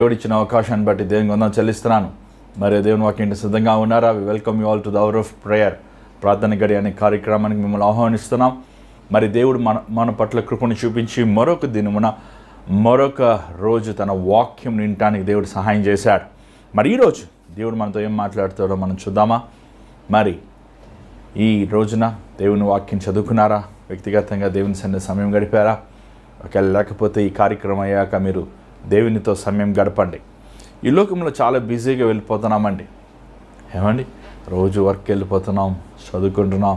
దేవుడిచ్చిన అవకాశాన్ని బట్టి దేవుని వందనాలు చెల్లిస్తున్నాను. మరి దేవుని వాక్యం సిద్ధంగా ఉన్నారా? We welcome you all to the hour of prayer, ప్రార్థన గడి అనే కార్యక్రమానికి మిమ్మల్ని ఆహ్వానిస్తున్నాం. మరి దేవుడు మన పట్ల కృపను చూపించి మరొక దినమున మరొక రోజు తన వాక్యం వినటానికి దేవుడు సహాయం చేశాడు. మరి ఈరోజు దేవుడు మనతో ఏం మాట్లాడుతాడో మనం చూద్దామా? మరి ఈ రోజున దేవుని వాక్యం చదువుకున్నారా? వ్యక్తిగతంగా దేవుని సన్నిధిలో సమయం గడిపారా? ఒకవేళ లేకపోతే ఈ కార్యక్రమం అయ్యాక మీరు దేవునితో సమయం గడపండి. ఈ లోకంలో చాలా బిజీగా వెళ్ళిపోతున్నామండి. ఏమండి, రోజు వర్క్కి వెళ్ళిపోతున్నాం, చదువుకుంటున్నాం,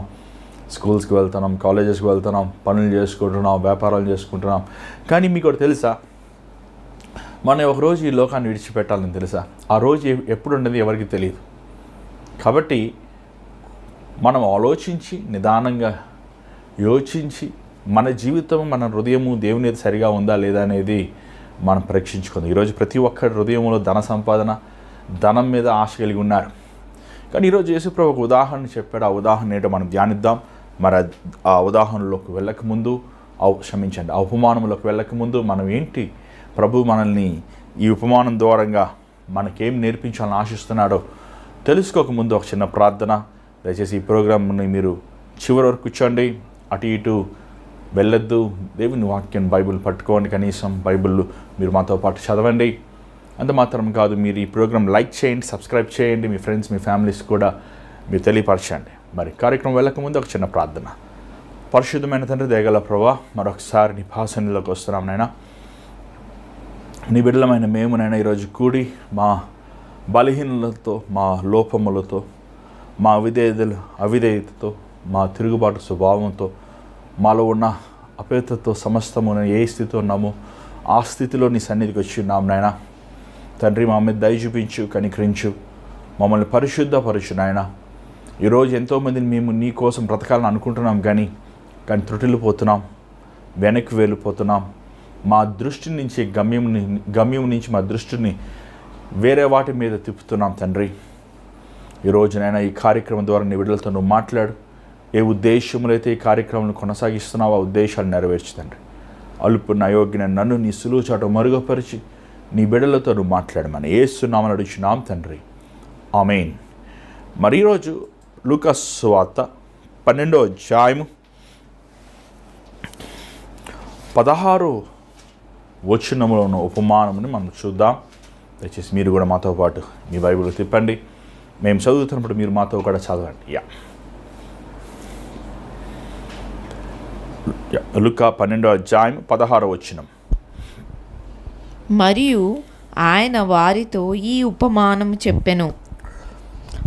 స్కూల్స్కి వెళ్తున్నాం, కాలేజెస్కి వెళ్తున్నాం, పనులు చేసుకుంటున్నాం, వ్యాపారాలు చేసుకుంటున్నాం. కానీ మీకు ఒకటి తెలుసా, మనం ఒకరోజు ఈ లోకాన్ని విడిచిపెట్టాలని తెలుసా? ఆ రోజు ఎప్పుడు ఉండేది ఎవరికి తెలియదు. కాబట్టి మనం ఆలోచించి నిదానంగా యోచించి మన జీవితం, మన హృదయము దేవుని సరిగా ఉందా లేదా అనేది మనం పరీక్షించుకుందాం. ఈరోజు ప్రతి ఒక్కరి హృదయంలో ధన సంపాదన, ధనం మీద ఆశ కలిగి ఉన్నారు. కానీ ఈరోజు యేసుప్రభు ఒక ఉదాహరణ చెప్పాడు. ఆ ఉదాహరణ ఏంటో మనం ధ్యానిద్దాం. మరి ఆ ఉదాహరణలోకి వెళ్ళకముందు ఆ ఉపమానంలోకి వెళ్ళకముందు మనం ఏంటి, ప్రభు మనల్ని ఈ ఉపమానం ద్వారంగా మనకేం నేర్పించాలని ఆశిస్తున్నాడో తెలుసుకోకముందు ఒక చిన్న ప్రార్థన. దయచేసి ఈ ప్రోగ్రామ్ని మీరు చివరి వరకు కూర్చోండి, అటు ఇటు వెళ్ళొద్దు. దేవుని వాక్యం బైబిల్ పట్టుకోండి, కనీసం బైబిల్ మీరు మాతో పాటు చదవండి. అంత మాత్రం కాదు, మీరు ఈ ప్రోగ్రామ్ లైక్ చేయండి, సబ్స్క్రైబ్ చేయండి, మీ ఫ్రెండ్స్, మీ ఫ్యామిలీస్ కూడా మీరు తెలియపరచండి. మరి కార్యక్రమం వెళ్ళకముందు ఒక చిన్న ప్రార్థన. పరిశుద్ధమైన తండ్రి, దయగల ప్రభువా, మరొకసారి నీ సన్నిధిలోకి వస్తున్నాం నైనా. నీ బిడ్డలమైన మేమునైనా ఈరోజు కూడి మా బలహీనలతో, మా లోపములతో, మా అవిధేయతతో, మా తిరుగుబాటు స్వభావంతో, మాలో ఉన్న అపేతతో సమస్తమున ఏ స్థితిలో ఉన్నామో ఆ స్థితిలో నీ సన్నిధికి వచ్చి ఉన్నాం నాయన. తండ్రి, మా మీద దయ చూపించు, కనికరించు, మమ్మల్ని పరిశుద్ధపరచు నాయన. ఈరోజు ఎంతోమందిని మేము నీ కోసం బ్రతకాలని అనుకుంటున్నాం, కానీ త్రుటిల్లిపోతున్నాం, వెనక్కి వెళ్ళిపోతున్నాం. మా దృష్టి నుంచి గమ్యం నుంచి మా దృష్టిని వేరే వాటి మీద తిప్పుతున్నాం తండ్రి. ఈరోజునైనా ఈ కార్యక్రమం ద్వారా నీ బిడ్డలతో నువ్వు మాట్లాడు. ఏ ఉద్దేశంలో అయితే ఈ కార్యక్రమం కొనసాగిస్తున్నావు ఆ ఉద్దేశాలు నెరవేర్చు తండ్రి. అలుపున్న అయోగ్యన నన్ను నీ సులువు చాటు మరుగుపరిచి నీ బిడ్డలతో నువ్వు మాట్లాడమని యేసు నామమున అడుగుచున్నాం తండ్రి, ఆమేన్. మరి ఈరోజు లూకాసు సువార్త 12వ అధ్యాయము 16వ వచనములో ఉన్న ఉపమానముని మనం చూద్దాం. దయచేసి మీరు కూడా మాతో పాటు మీ బైబిల్ తిప్పండి. మేము చదువుతున్నప్పుడు మీరు మాతో కూడా చదవండి. లూకా 12వ అధ్యాయం 16వ వచనం. మరియు ఆయన వారితో ఈ ఉపమానం చెప్పెను.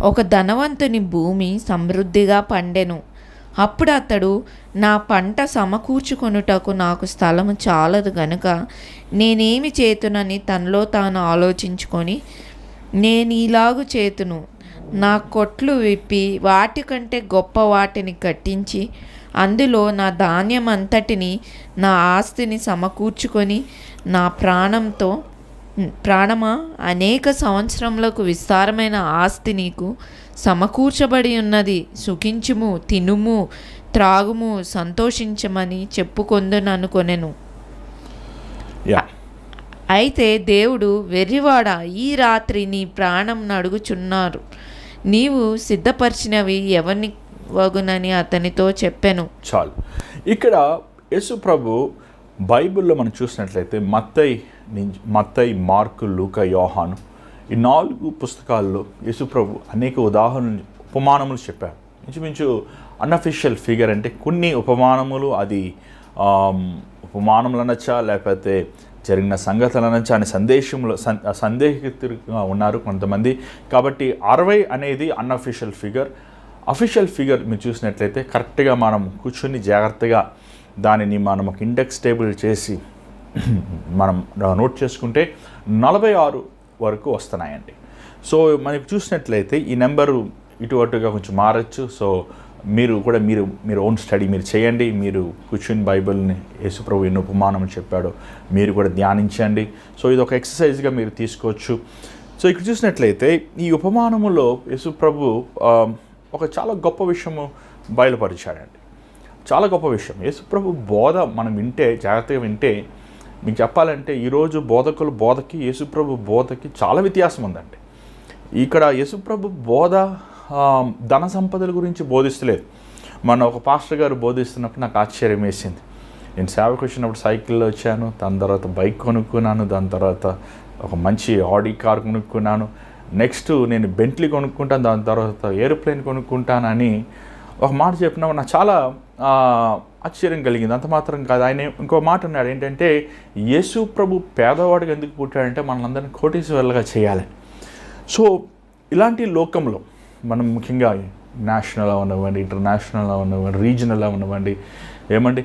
ఒక ధనవంతుని భూమి సమృద్ధిగా పండెను. అప్పుడు అతడు, నా పంట సమకూర్చుకొనుటకు నాకు స్థలము చాలదు గనుక నేనేమి చేతునని తనలో తాను ఆలోచించుకొని, నేను ఇలాగు చేతును, నా కొట్లు విప్పి వాటికంటే గొప్ప వాటిని కట్టించి అందులో నా ధాన్యం అంతటిని, నా ఆస్తిని సమకూర్చుకొని, నా ప్రాణమా, అనేక సంవత్సరములకు విస్తారమైన ఆస్తి నీకు సమకూర్చబడి ఉన్నది, సుఖించుము, తినుము, త్రాగుము, సంతోషించమని చెప్పుకొందుననుకొనెను. అయితే దేవుడు, వెర్రివాడా, ఈ రాత్రి నీ ప్రాణం అడుగుచున్నారు, నీవు సిద్ధపరిచినవి ఎవరిని వగునని అతనితో చెప్పెను. చాలు. ఇక్కడ యేసు ప్రభు బైబిల్లో మనం చూసినట్లయితే మత్తయి, మార్కు, లూకా, యోహాను ఈ 4 పుస్తకాల్లో యేసు ప్రభు అనేక ఉదాహరణలు, ఉపమానములు చెప్పారు. ఇంచుమించు అన్అఫిషియల్ ఫిగర్ అంటే కొన్ని ఉపమానములు, అది ఉపమానములు అనొచ్చా లేకపోతే జరిగిన సంగతులు అనొచ్చా అనే సందేహితులుగా ఉన్నారు కొంతమంది. కాబట్టి 60 అనేది అన్అఫిషియల్ ఫిగర్. అఫిషియల్ ఫిగర్ మీరు చూసినట్లయితే కరెక్ట్గా మనం కూర్చొని జాగ్రత్తగా దానిని మనం ఒక ఇండెక్స్ టేబుల్ చేసి మనం నోట్ చేసుకుంటే 46 వరకు వస్తున్నాయండి. సో మనకి చూసినట్లయితే ఈ నెంబరు ఇటు అటుగా కొంచెం మారచ్చు. సో మీరు కూడా మీరు ఓన్ స్టడీ మీరు చేయండి. మీరు కూర్చుని బైబిల్ని యేసుప్రభు ఎన్ని ఉపమానం చెప్పాడో మీరు కూడా ధ్యానించండి. సో ఇది ఒక ఎక్సర్సైజ్గా మీరు తీసుకోవచ్చు. సో ఇక్కడ చూసినట్లయితే ఈ ఉపమానములో యేసుప్రభు ఒక చాలా గొప్ప విషయము బయలుపరిచాడండి. చాలా గొప్ప విషయం. యేసుప్రభు బోధ మనం వింటే, జాగ్రత్తగా వింటే మీకు చెప్పాలంటే ఈరోజు బోధకి యేసుప్రభు బోధకి చాలా వ్యత్యాసం ఉందండి. ఇక్కడ యేసుప్రభు బోధ ధన సంపదల గురించి బోధిస్తలేదు. మన ఒక పాస్టర్ గారు బోధిస్తున్నప్పుడు నాకు ఆశ్చర్యం వేసింది. నేను సేవకు వచ్చినప్పుడు సైకిల్లో వచ్చాను, దాని తర్వాత బైక్ కొనుక్కున్నాను, దాని తర్వాత ఒక మంచి ఆడి కార్ కొనుక్కున్నాను, నెక్స్ట్ నేను బెంట్లీ కొనుక్కుంటాను, దాని తర్వాత ఏరోప్లేన్ కొనుక్కుంటానని ఒక మాట చెప్పినప్పుడు నాకు చాలా ఆశ్చర్యం కలిగింది. అంత మాత్రం కాదు, ఆయన ఇంకో మాట అన్నాడు ఏంటంటే, యేసు ప్రభు పేదవాడికి ఎందుకు పుట్టాడంటే మనల్ని కోటీశ్వరులుగా చేయాలి. సో ఇలాంటి లోకంలో మనం ముఖ్యంగా నేషనల్ అవనివ్వండి, ఇంటర్నేషనల్ అవనివ్వండి, రీజనల్ అవనివ్వండి, ఏమండి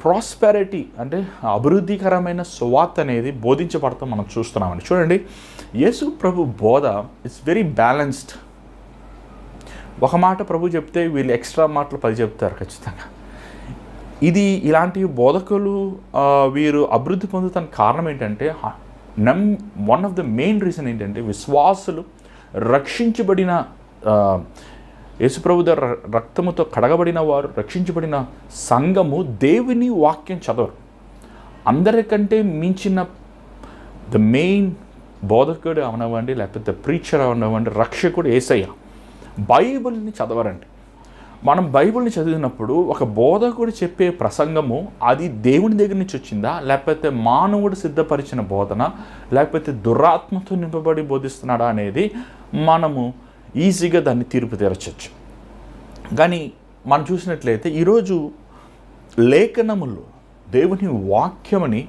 ప్రాస్పెరిటీ అంటే అభివృద్ధికరమైన సువార్త అనేది బోధించబడతాం మనం చూస్తున్నామండి. చూడండి, యేసు ప్రభు బోధ ఇట్స్ వెరీ బ్యాలెన్స్డ్. ఒక మాట ప్రభు చెప్తే వీళ్ళు ఎక్స్ట్రా మాటలు 10 చెప్తారు ఖచ్చితంగా. ఇది ఇలాంటి బోధకులు వీరు అభివృద్ధి పొందుతానికి కారణం ఏంటంటే, one of the main reason ఏంటంటే, విశ్వాసులు రక్షించబడిన యేసుప్రభు ద్వారా రక్తముతో కడగబడిన వారు, రక్షించబడిన సంఘము దేవుని వాక్యం చదవరు. అందరికంటే మించిన ద మెయిన్ బోధకుడు అవనవ్వండి, లేకపోతే ప్రీచర్ అవనవ్వండి, రక్షకుడు యేసయ్య. బైబిల్ని చదవరండి. మనం బైబిల్ని చదివినప్పుడు ఒక బోధకుడు చెప్పే ప్రసంగము అది దేవుని దగ్గర నుంచి వచ్చిందా, లేకపోతే మానవుడు సిద్ధపరిచిన బోధన, లేకపోతే దురాత్మతో నింపబడి బోధిస్తున్నాడా అనేది మనము ఈజీగా దాన్ని తీర్పు తీర్చవచ్చు. కానీ మనం చూసినట్లయితే ఈరోజు లేఖనములు దేవుని వాక్యమని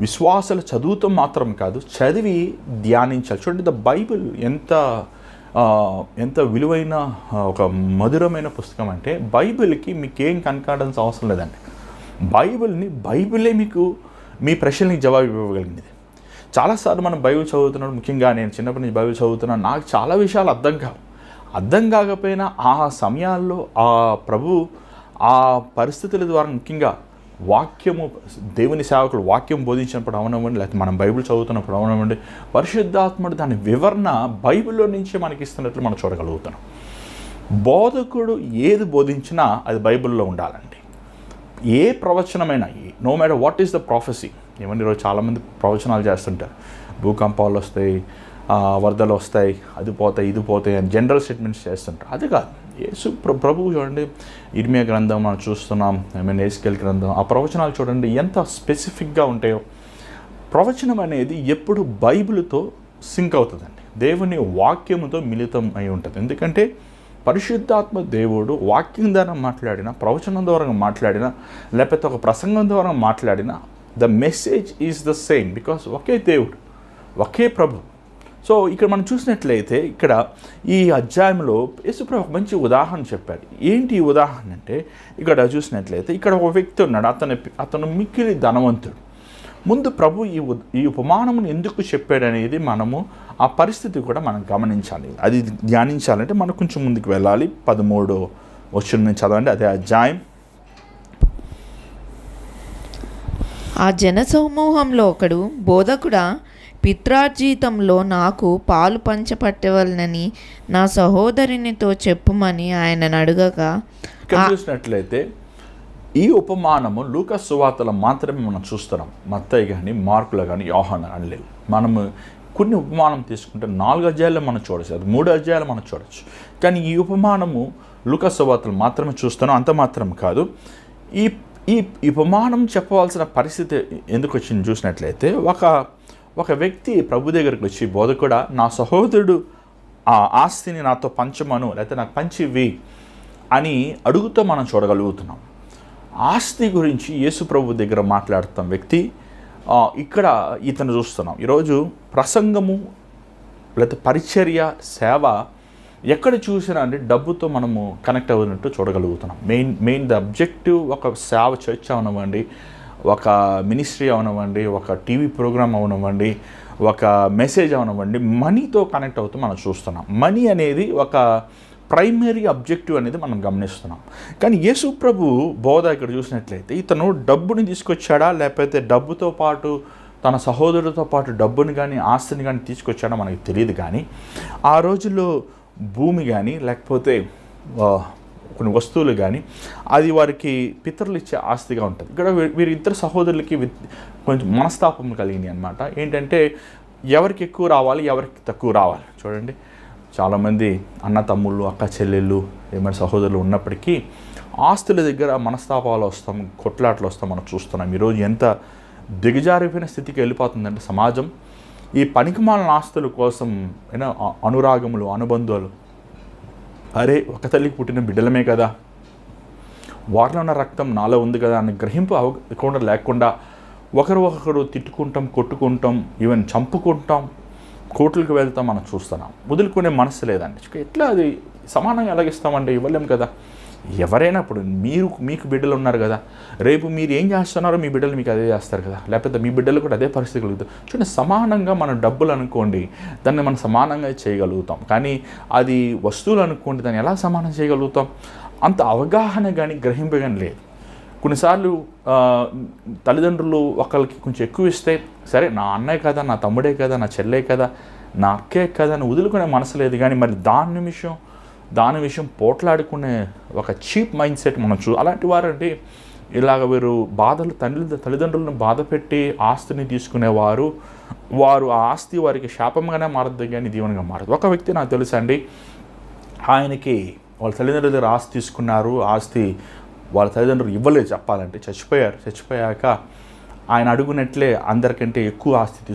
విశ్వాసాలు చదువుతూ మాత్రం కాదు, చదివి ధ్యానించాలి. చూడండి, ద బైబిల్ ఎంత విలువైన ఒక మధురమైన పుస్తకం అంటే, బైబిల్కి మీకేం కన్కార్డెన్స్ అవసరం లేదండి. బైబిలే మీకు మీ ప్రశ్నలకి జవాబు ఇవ్వగలిగింది. చాలాసార్లు మనం బైబిల్ చదువుతున్నాడు, ముఖ్యంగా నేను చిన్నప్పటి నుంచి బైబిల్ చదువుతున్నాను, నాకు చాలా విషయాలు అర్థం కాకపోయినా ఆ సమయాల్లో ఆ ప్రభు ఆ పరిస్థితుల ద్వారా ముఖ్యంగా వాక్యము దేవుని సేవకులు వాక్యం బోధించినప్పుడు అవనవ్వండి, లేకపోతే మనం బైబిల్ చదువుతున్నప్పుడు అవనవ్వండి, పరిశుద్ధాత్ముడు దాని వివరణ బైబిల్లో నుంచే మనకి ఇస్తున్నట్లు మనం చూడగలుగుతున్నాం. బోధకుడు ఏది బోధించినా అది బైబిల్లో ఉండాలండి. ఏ ప్రవచనమైనా, no matter what is the prophecy. ఏమన్నా ఈరోజు చాలామంది ప్రవచనాలు చేస్తుంటారు, భూకంపాలు వస్తాయి, వరదలు వస్తాయి, అది పోతాయి, ఇది పోతాయి అని జనరల్ స్టేట్మెంట్స్ చేస్తుంటారు. అది కాదు. యేసు ప్రభువు చూడండి, ఇర్మియా గ్రంథం మనం చూస్తున్నాం, ఎస్కేల్ గ్రంథం, ఆ ప్రవచనాలు చూడండి ఎంత స్పెసిఫిక్గా ఉంటాయో. ప్రవచనం అనేది ఎప్పుడు బైబిల్తో సింక్ అవుతుందండి, దేవుని వాక్యముతో మిళితం అయి ఉంటుంది. ఎందుకంటే పరిశుద్ధాత్మ దేవుడు వాక్యం ద్వారా మాట్లాడినా, ప్రవచనం ద్వారా మాట్లాడినా, లేకపోతే ఒక ప్రసంగం ద్వారా మాట్లాడినా, the message is the same, because ఒకే దేవుడు, ఒకే ప్రభు. సో ఇక్కడ మనం చూసినట్లయితే ఇక్కడ ఈ అధ్యాయంలో యేసుప్రభు ఒక మంచి ఉదాహరణ చెప్పాడు. ఏంటి ఈ ఉదాహరణ అంటే, ఇక్కడ చూసినట్లయితే ఇక్కడ ఒక వ్యక్తి ఉన్నాడు, అతను మిక్కిలి ధనవంతుడు. ముందు ప్రభు ఈ ఉపమానమును ఎందుకు చెప్పాడనేది మనము ఆ పరిస్థితి కూడా మనం గమనించాలి. అది ధ్యానించాలంటే మనం కొంచెం ముందుకు వెళ్ళాలి. 13వ వచనం నుంచి చదవండి, అదే అధ్యాయం. ఆ జనసమూహంలో ఒకడు, బోధకుడా, పిత్రార్జితంలో నాకు పాలు పంచపట్టవలనని నా సహోదరునితో చెప్పుమని ఆయన అడగగా, చూసినట్లయితే ఈ ఉపమానము లూకా సువార్తలో మాత్రమే మనం చూస్తున్నాం. మత్తయి కానీ, మార్కులో కానీ, యోహాను అని లేవు. మనము కొన్ని ఉపమానం తీసుకుంటే 4 అధ్యాయాలు మనం చూడవచ్చు, అది 3 అధ్యాయాలు మనం చూడవచ్చు. కానీ ఈ ఉపమానము లూకా సువార్తలు మాత్రమే చూస్తున్నాం. అంత మాత్రం కాదు, ఈ ఉపమానం చెప్పవలసిన పరిస్థితి ఎందుకు వచ్చింది చూసినట్లయితే, ఒక వ్యక్తి ప్రభు దగ్గరికి వచ్చి, బోధకుడా, నా సహోదరుడు ఆ ఆస్తిని నాతో పంచమను, లేకపోతే నాకు పంచివి అని అడుగుతూ మనం చూడగలుగుతున్నాం. ఆస్తి గురించి యేసు ప్రభు దగ్గర మాట్లాడుతాం వ్యక్తి, ఇక్కడ ఇతను చూస్తున్నాం. ఈరోజు ప్రసంగము లేకపోతే పరిచర్య, సేవ ఎక్కడ చూసినా అంటే డబ్బుతో మనము కనెక్ట్ అవుతున్నట్టు చూడగలుగుతున్నాం. మెయిన్ ద అబ్జెక్టివ్ ఒక సేవ, చర్చ్ అవనివ్వండి, ఒక మినిస్ట్రీ అవనివ్వండి, ఒక టీవీ ప్రోగ్రామ్ అవనివ్వండి, ఒక మెసేజ్ అవనివ్వండి, మనీతో కనెక్ట్ అవుతూ మనం చూస్తున్నాం. మనీ అనేది ఒక ప్రైమరీ అబ్జెక్టివ్ అనేది మనం గమనిస్తున్నాం. కానీ యేసు ప్రభు బోధ ఇక్కడ చూసినట్లయితే, ఇతను డబ్బుని తీసుకొచ్చాడా, లేకపోతే డబ్బుతో పాటు తన సహోదరుడితో పాటు డబ్బుని కానీ ఆస్తిని కానీ తీసుకొచ్చాడో మనకి తెలియదు. కానీ ఆ రోజుల్లో భూమి కానీ, లేకపోతే కొన్ని వస్తువులు కానీ అది వారికి పితరులు ఇచ్చే ఆస్తిగా ఉంటుంది. ఇక్కడ వీరిద్దరు సహోదరులకి కొంచెం మనస్తాపం కలిగినాయి అనమాట. ఏంటంటే ఎవరికి ఎక్కువ రావాలి, ఎవరికి తక్కువ రావాలి. చూడండి, చాలామంది అన్న తమ్ముళ్ళు, అక్క చెల్లెళ్ళు, ఏమైనా సహోదరులు ఉన్నప్పటికీ ఆస్తుల దగ్గర మనస్తాపాలు వస్తాం, కొట్లాట్లు వస్తాం మనం చూస్తున్నాం. ఈరోజు ఎంత దిగజారిపోయిన స్థితికి వెళ్ళిపోతుందంటే సమాజం ఈ పనికిమాలిన ఆస్తుల కోసం అనురాగములు, అనుబంధాలు, అరే ఒక తల్లికి పుట్టిన బిడ్డలమే కదా, వారిలో ఉన్న రక్తం నాలో ఉంది కదా అని గ్రహింపు అవ్వకుండా లేకుండా ఒకరు తిట్టుకుంటాం, కొట్టుకుంటాం, ఈవెన్ చంపుకుంటాం, కోర్టులకు వెళ్తాం మనం చూస్తున్నాం. వదులుకునే మనసు లేదండి. ఎట్లా అది సమానంగా ఎలాగిస్తామంటే ఇవ్వలేం కదా. ఎవరైనా ఇప్పుడు మీకు బిడ్డలు ఉన్నారు కదా, రేపు మీరు ఏం చేస్తున్నారో మీ బిడ్డలు మీకు అదే చేస్తారు కదా, లేకపోతే మీ బిడ్డలు కూడా అదే పరిస్థితి కలుగుతారు. చూడండి, సమానంగా మన డబ్బులు అనుకోండి దాన్ని మనం సమానంగా చేయగలుగుతాం, కానీ అది వస్తువులు అనుకోండి దాన్ని ఎలా సమానం చేయగలుగుతాం? అంత అవగాహన కానీ గ్రహింపు కానీ లేదు. కొన్నిసార్లు తల్లిదండ్రులు ఒకరికి కొంచెం ఎక్కువ ఇస్తే సరే నా అన్నయ్య కదా, నా తమ్ముడే కదా, నా చెల్లె కదా, నా అక్కే కదా అని వదులుకునే మనసు లేదు. కానీ మరి దాని విషయం పోట్లాడుకునే ఒక చీప్ మైండ్ సెట్ మనం అలాంటి వారంటే ఇలాగ వీరు తల్లిదండ్రులను బాధ పెట్టి ఆస్తిని తీసుకునేవారు, వారు ఆ ఆస్తి వారికి శాపంగానే మారద్దు కానీ దీవెనగా మారదు. ఒక వ్యక్తి నాకు తెలుసు అండి, ఆయనకి వాళ్ళ తల్లిదండ్రుల దగ్గర ఆస్తి తీసుకున్నారు, ఆస్తి వాళ్ళ తల్లిదండ్రులు ఇవ్వలేదు చెప్పాలంటే, చచ్చిపోయాక ఆయన అడుగునట్లే అందరికంటే ఎక్కువ ఆస్తి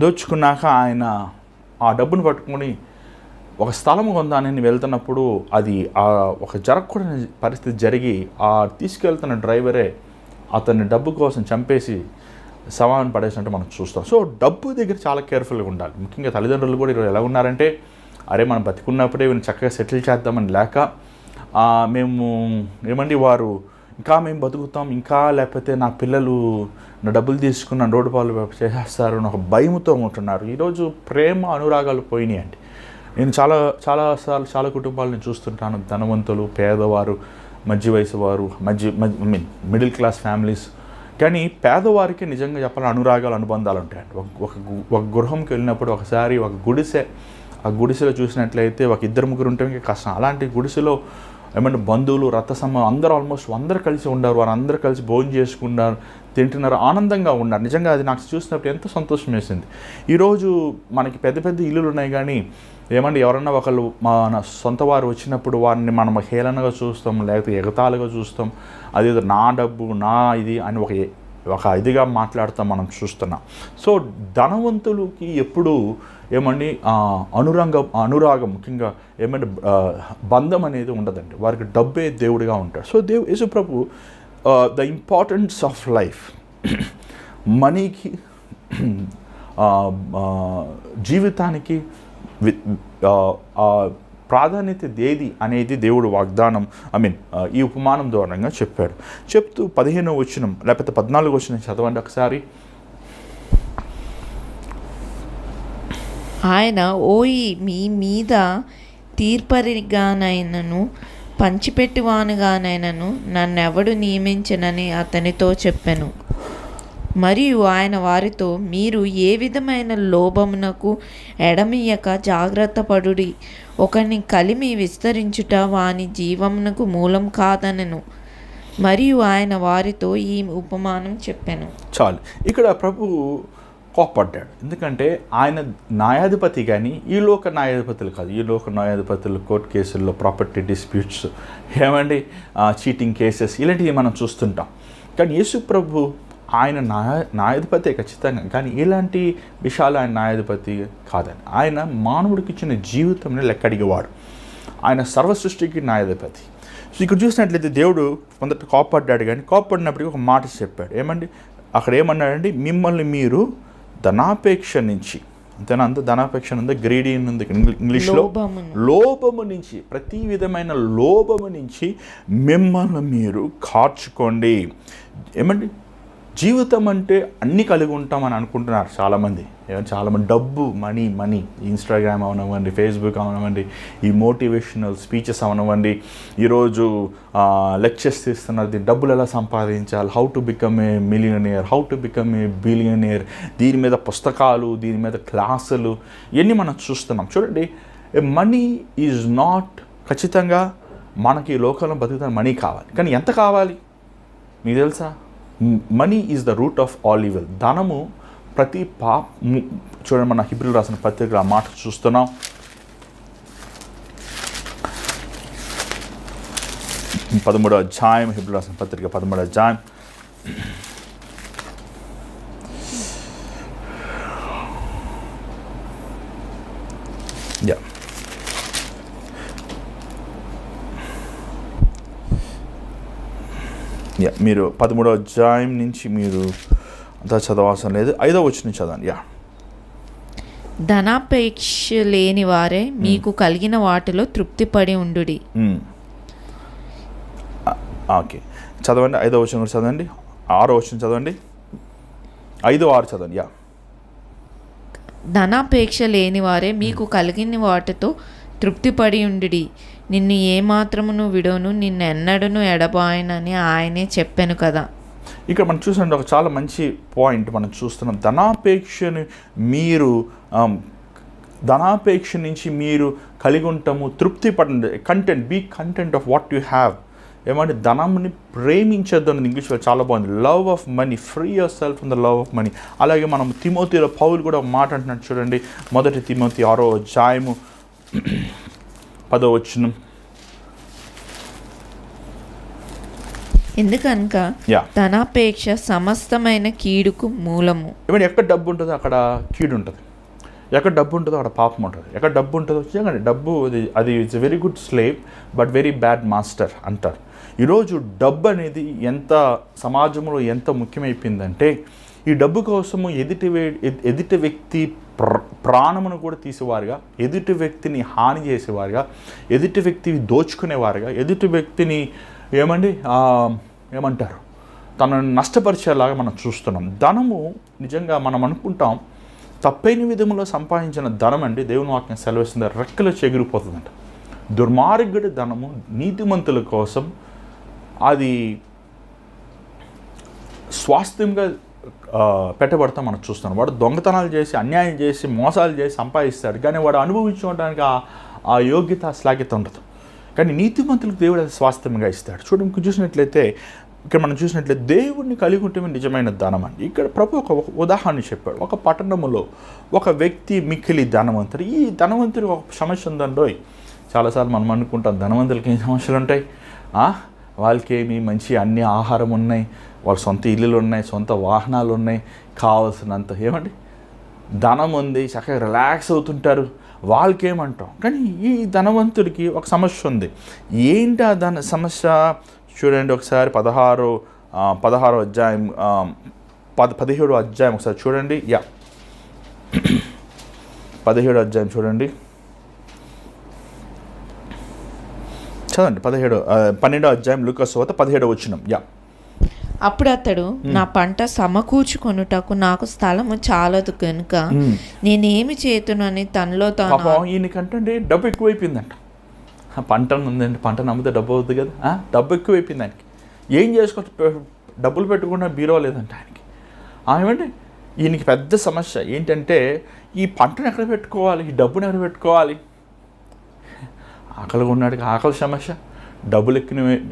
దోచుకున్నాక ఆయన ఆ డబ్బును పట్టుకొని ఒక స్థలం కొందానని వెళ్తున్నప్పుడు అది ఒక జరగకూడని పరిస్థితి జరిగి ఆ తీసుకెళ్తున్న డ్రైవరే అతన్ని డబ్బు కోసం చంపేసి సమానం పడేసినట్టు మనం చూస్తాం. సో డబ్బు దగ్గర చాలా కేర్ఫుల్గా ఉండాలి. ముఖ్యంగా తల్లిదండ్రులు కూడా ఈరోజు ఎలా ఉన్నారంటే, అరే మనం బతికున్నప్పుడే వీళ్ళని చక్కగా సెటిల్ చేద్దామని లేక వారు ఇంకా మేము బతుకుతాం, ఇంకా లేకపోతే నా పిల్లలు నా డబ్బులు తీసుకున్న రోడ్డు పాలు చేసేస్తారు అని ఒక భయంతో ఉంటున్నారు. ఈరోజు ప్రేమ అనురాగాలు పోయినాయి అండి. నేను చాలా కుటుంబాలను చూస్తుంటాను. ధనవంతులు, పేదవారు, మధ్య వయసు వారు, మిడిల్ క్లాస్ ఫ్యామిలీస్. కానీ పేదవారికి నిజంగా చెప్పాలి అనురాగాలు, అనుబంధాలు ఉంటాయండి. ఒక గృహంకి వెళ్ళినప్పుడు ఒకసారి ఒక ఆ గుడిసెలో చూసినట్లయితే ఒక 2-3 ఉంటే కష్టం. అలాంటి గుడిసెలో బంధువులు, అందరూ కలిసి ఉన్నారు. వారు అందరూ కలిసి భోజనం చేసుకున్నారు, తింటున్నారు, ఆనందంగా ఉన్నారు. నిజంగా అది నాకు చూసినప్పుడు ఎంతో సంతోషం వేసింది. ఈరోజు మనకి పెద్ద పెద్ద ఇల్లులు ఉన్నాయి, కానీ ఎవరన్నా ఒకళ్ళు మన సొంత వారు వచ్చినప్పుడు వారిని మనం హేళనగా చూస్తాం, లేకపోతే ఎగతాళిగా చూస్తాం. అదేదో నా డబ్బు, నా ఇది అని ఒక ఇదిగా మాట్లాడుతాం మనం చూస్తున్నాం. సో ధనవంతులకి ఎప్పుడు అనురాగం ముఖ్యంగా బంధం అనేది ఉండదండి. వారికి డబ్బే దేవుడిగా ఉంటాడు. So Yesu Prabhu the importance of life, మనీకి, జీవితానికి ప్రాధాన్యత ఏది అనేది దేవుడు వాగ్దానం ఈ ఉపమానం ద్వారంగా చెప్తూ 15వ వచనం లేకపోతే 14వ వచనం చదవండి ఒకసారి. ఆయన మీ మీద తీర్పరిగానైనను పంచిపెట్టువానుగానైనను నన్నెవడు నియమించనని అతనితో చెప్పెను. మరియు ఆయన వారితో, మీరు ఏ విధమైన లోభమునకు ఎడమియక జాగ్రత్త పడుడి. ఒకని కలిమి విస్తరించుట వాని జీవమునకు మూలం కాదనెను. మరియు ఆయన వారితో ఈ ఉపమానం చెప్పెను. చాలు, ఇక్కడ ప్రభు కోప్పడ్డాడు. ఎందుకంటే ఆయన న్యాయాధిపతి, కానీ ఈ లోక న్యాయాధిపతులు కాదు. ఈ లోక న్యాయాధిపతులు కోర్టు కేసుల్లో ప్రాపర్టీ డిస్ప్యూట్స్, చీటింగ్ కేసెస్ ఇలాంటివి మనం చూస్తుంటాం. కానీ యేసు ప్రభు ఆయన న్యాయాధిపతే ఖచ్చితంగా, కానీ ఇలాంటి విషయాలు ఆయన న్యాయాధిపతి కాదని. ఆయన మానవుడికి ఇచ్చిన జీవితంని లెక్కడిగేవాడు. ఆయన సర్వ సృష్టికి న్యాయాధిపతి. సో ఇక్కడ చూసినట్లయితే దేవుడు కొందరు కోప్పడ్డాడు, కానీ కోప్పడినప్పటికీ ఒక మాట చెప్పాడు. అక్కడ ఏమన్నాడంటే, మిమ్మల్ని మీరు ధనాపేక్ష నుంచి, అంతేనా, అంత ధనాపేక్ష ఉంది, గ్రీడీ ఉంది ఇంగ్లీష్లో, లోభము నుంచి, ప్రతి విధమైన లోభము నుంచి మిమ్మల్ని మీరు కార్చుకోండి. జీవితం అంటే అన్నీ కలిగి ఉంటామని అనుకుంటున్నారు చాలామంది. డబ్బు, మనీ, ఇన్స్టాగ్రామ్ అవనివ్వండి, ఫేస్బుక్ అవనివ్వండి, ఈ మోటివేషనల్ స్పీచెస్ అవనివ్వండి, ఈరోజు లెక్చర్స్ తీస్తున్నది డబ్బులు ఎలా సంపాదించాలి, how to become a millionaire, how to become a billionaire, దీని మీద పుస్తకాలు, దీని మీద క్లాసులు, ఇవన్నీ మనం చూస్తున్నాం. చూడండి, మనీ ఈజ్ నాట్ ఖచ్చితంగా మనకి ఈ లోకంలో బతుకుతాను మనీ కావాలి. కానీ ఎంత కావాలి మీకు తెలుసా? Money is the root of all evil. ధనము ప్రతి చూడండి, మన హిబ్రీలు రాసిన పత్రికలో ఆ మాట చూస్తున్నాం. 13వ అధ్యాయం, హిబ్రీలు రాసిన పత్రిక 13వ అధ్యాయం. మీరు 13వ అధ్యాయం నుంచి మీరు అంతా చదవాల్సిన లేదు, 5వ వచనం చదవండి. ధనాపేక్ష లేని వారే మీకు కలిగిన వాటిలో తృప్తిపడి ఉండుడి. ఓకే, చదవండి. 5వ వచనం కూడా చదవండి, 6వ వచనం చదవండి, 5, 6 చదవండి. ధనాపేక్ష లేని వారే మీకు కలిగిన వాటితో తృప్తిపడి ఉండుడి. నిన్ను ఏమాత్రమును విడోను, నిన్ను ఎన్నడను ఎడబాయనని ఆయనే చెప్పాను కదా. ఇక్కడ మనం చూసినట్టు ఒక చాలా మంచి పాయింట్ మనం చూస్తున్నాం. ధనాపేక్ష నుంచి మీరు కలిగి ఉంటాము, తృప్తి పడండి. Be content of what you have. ఏమంటే ధనాన్ని ప్రేమించద్దు అని ఇంగ్లీష్లో చాలా బాగుంది. Love of money, free yourself from the love of money. అలాగే మనం తిమోతిలో పౌలు కూడా ఒక మాట అంటున్నాడు చూడండి. 1 తిమోతి 6వ అధ్యాయము 10వ వచనం. ఎందుకనగా ధనాపేక్ష సమస్తమైన కీడుకు మూలము. ఏమంటే ఎక్కడ డబ్బు ఉంటుందో అక్కడ కీడు ఉంటుంది, ఎక్కడ డబ్బు ఉంటుందో అక్కడ పాపం ఉంటుంది. ఎక్కడ డబ్బు ఉంటుందో చూడండి, డబ్బు అది it's very good slave but very bad master అంటారు. ఈరోజు డబ్బు అనేది ఎంత సమాజంలో ఎంత ముఖ్యమైపోయిందంటే, ఈ డబ్బు కోసము ఎదుటి వ్యక్తి ప్రాణమును కూడా తీసేవారుగా, ఎదుటి వ్యక్తిని హాని చేసేవారుగా, ఎదుటి వ్యక్తిని దోచుకునేవారుగా, ఎదుటి వ్యక్తిని ఏమంటారు తనను నష్టపరిచేలాగా మనం చూస్తున్నాం. ధనము నిజంగా మనం అనుకుంటాం తప్పైన విధంలో సంపాదించిన ధనం అండి, దేవుని వాక్యం సెలవిస్తుంది, రెక్కలు చెగిరిపోతుందంట. దుర్మార్గుడి ధనము నీతిమంతుల కోసం అది స్వాస్థ్యంగా పెట్టబడతాం మనం చూస్తున్నాం. వాడు దొంగతనాలు చేసి, అన్యాయం చేసి, మోసాలు చేసి సంపాదిస్తాడు, కానీ వాడు అనుభవించుకోవడానికి ఆ యోగ్యత శ్లాఘ్యత ఉండదు. కానీ నీతిమంతులకు దేవుడు అది స్వాస్థ్యంగా ఇస్తాడు. చూడండి, చూసినట్లయితే ఇక్కడ మనం చూసినట్లయితే దేవుడిని కలిగి ఉంటే నిజమైన ధనం అండి. ఇక్కడ ప్రభు ఒక ఉదాహరణ చెప్పాడు. ఒక పట్టణంలో ఒక వ్యక్తి మిక్కిలి ధనవంతుడు. ఈ ధనవంతుడికి ఒక సమస్య ఉందండోయ్. చాలాసార్లు మనం అనుకుంటాం ధనవంతులకి ఏం సమస్యలు ఉంటాయి, వాళ్ళకేమి మంచి అన్ని ఆహారం ఉన్నాయి, వాళ్ళ సొంత ఇల్లులు ఉన్నాయి, సొంత వాహనాలు ఉన్నాయి, కావాల్సినంత ధనం ఉంది, చక్కగా రిలాక్స్ అవుతుంటారు, వాళ్ళకేమంటాం. కానీ ఈ ధనవంతుడికి ఒక సమస్య ఉంది. ఏంటి ఆ సమస్య? చూడండి ఒకసారి 16వ అధ్యాయం 17వ అధ్యాయం ఒకసారి చూడండి. 17వ అధ్యాయం చూడండి, చదవండి. 12వ అధ్యాయం లూకా సువార్త 17వ వచనం. అప్పుడు అతడు, నా పంట సమకూర్చుకొనుటకు నాకు స్థలము చాలదు కనుక నేనేమి చేతునని తనలో తాను. ఈయనకంటే డబ్బు ఎక్కువైపోయిందంట. పంట ఉందండి, పంట నమ్మితే డబ్బు అవుతుంది కదా, డబ్బు ఎక్కువైపోయింది ఆయనకి. ఏం చేసుకోవచ్చు, డబ్బులు పెట్టుకున్న బీరో లేదంట ఆయనకి. ఏమంటే ఈయనకి పెద్ద సమస్య ఏంటంటే ఈ పంటను ఎక్కడ పెట్టుకోవాలి, ఈ డబ్బును ఎక్కడ పెట్టుకోవాలి. ఆకలిగా ఉన్నాడికి ఆకలి సమస్య, డబ్బులు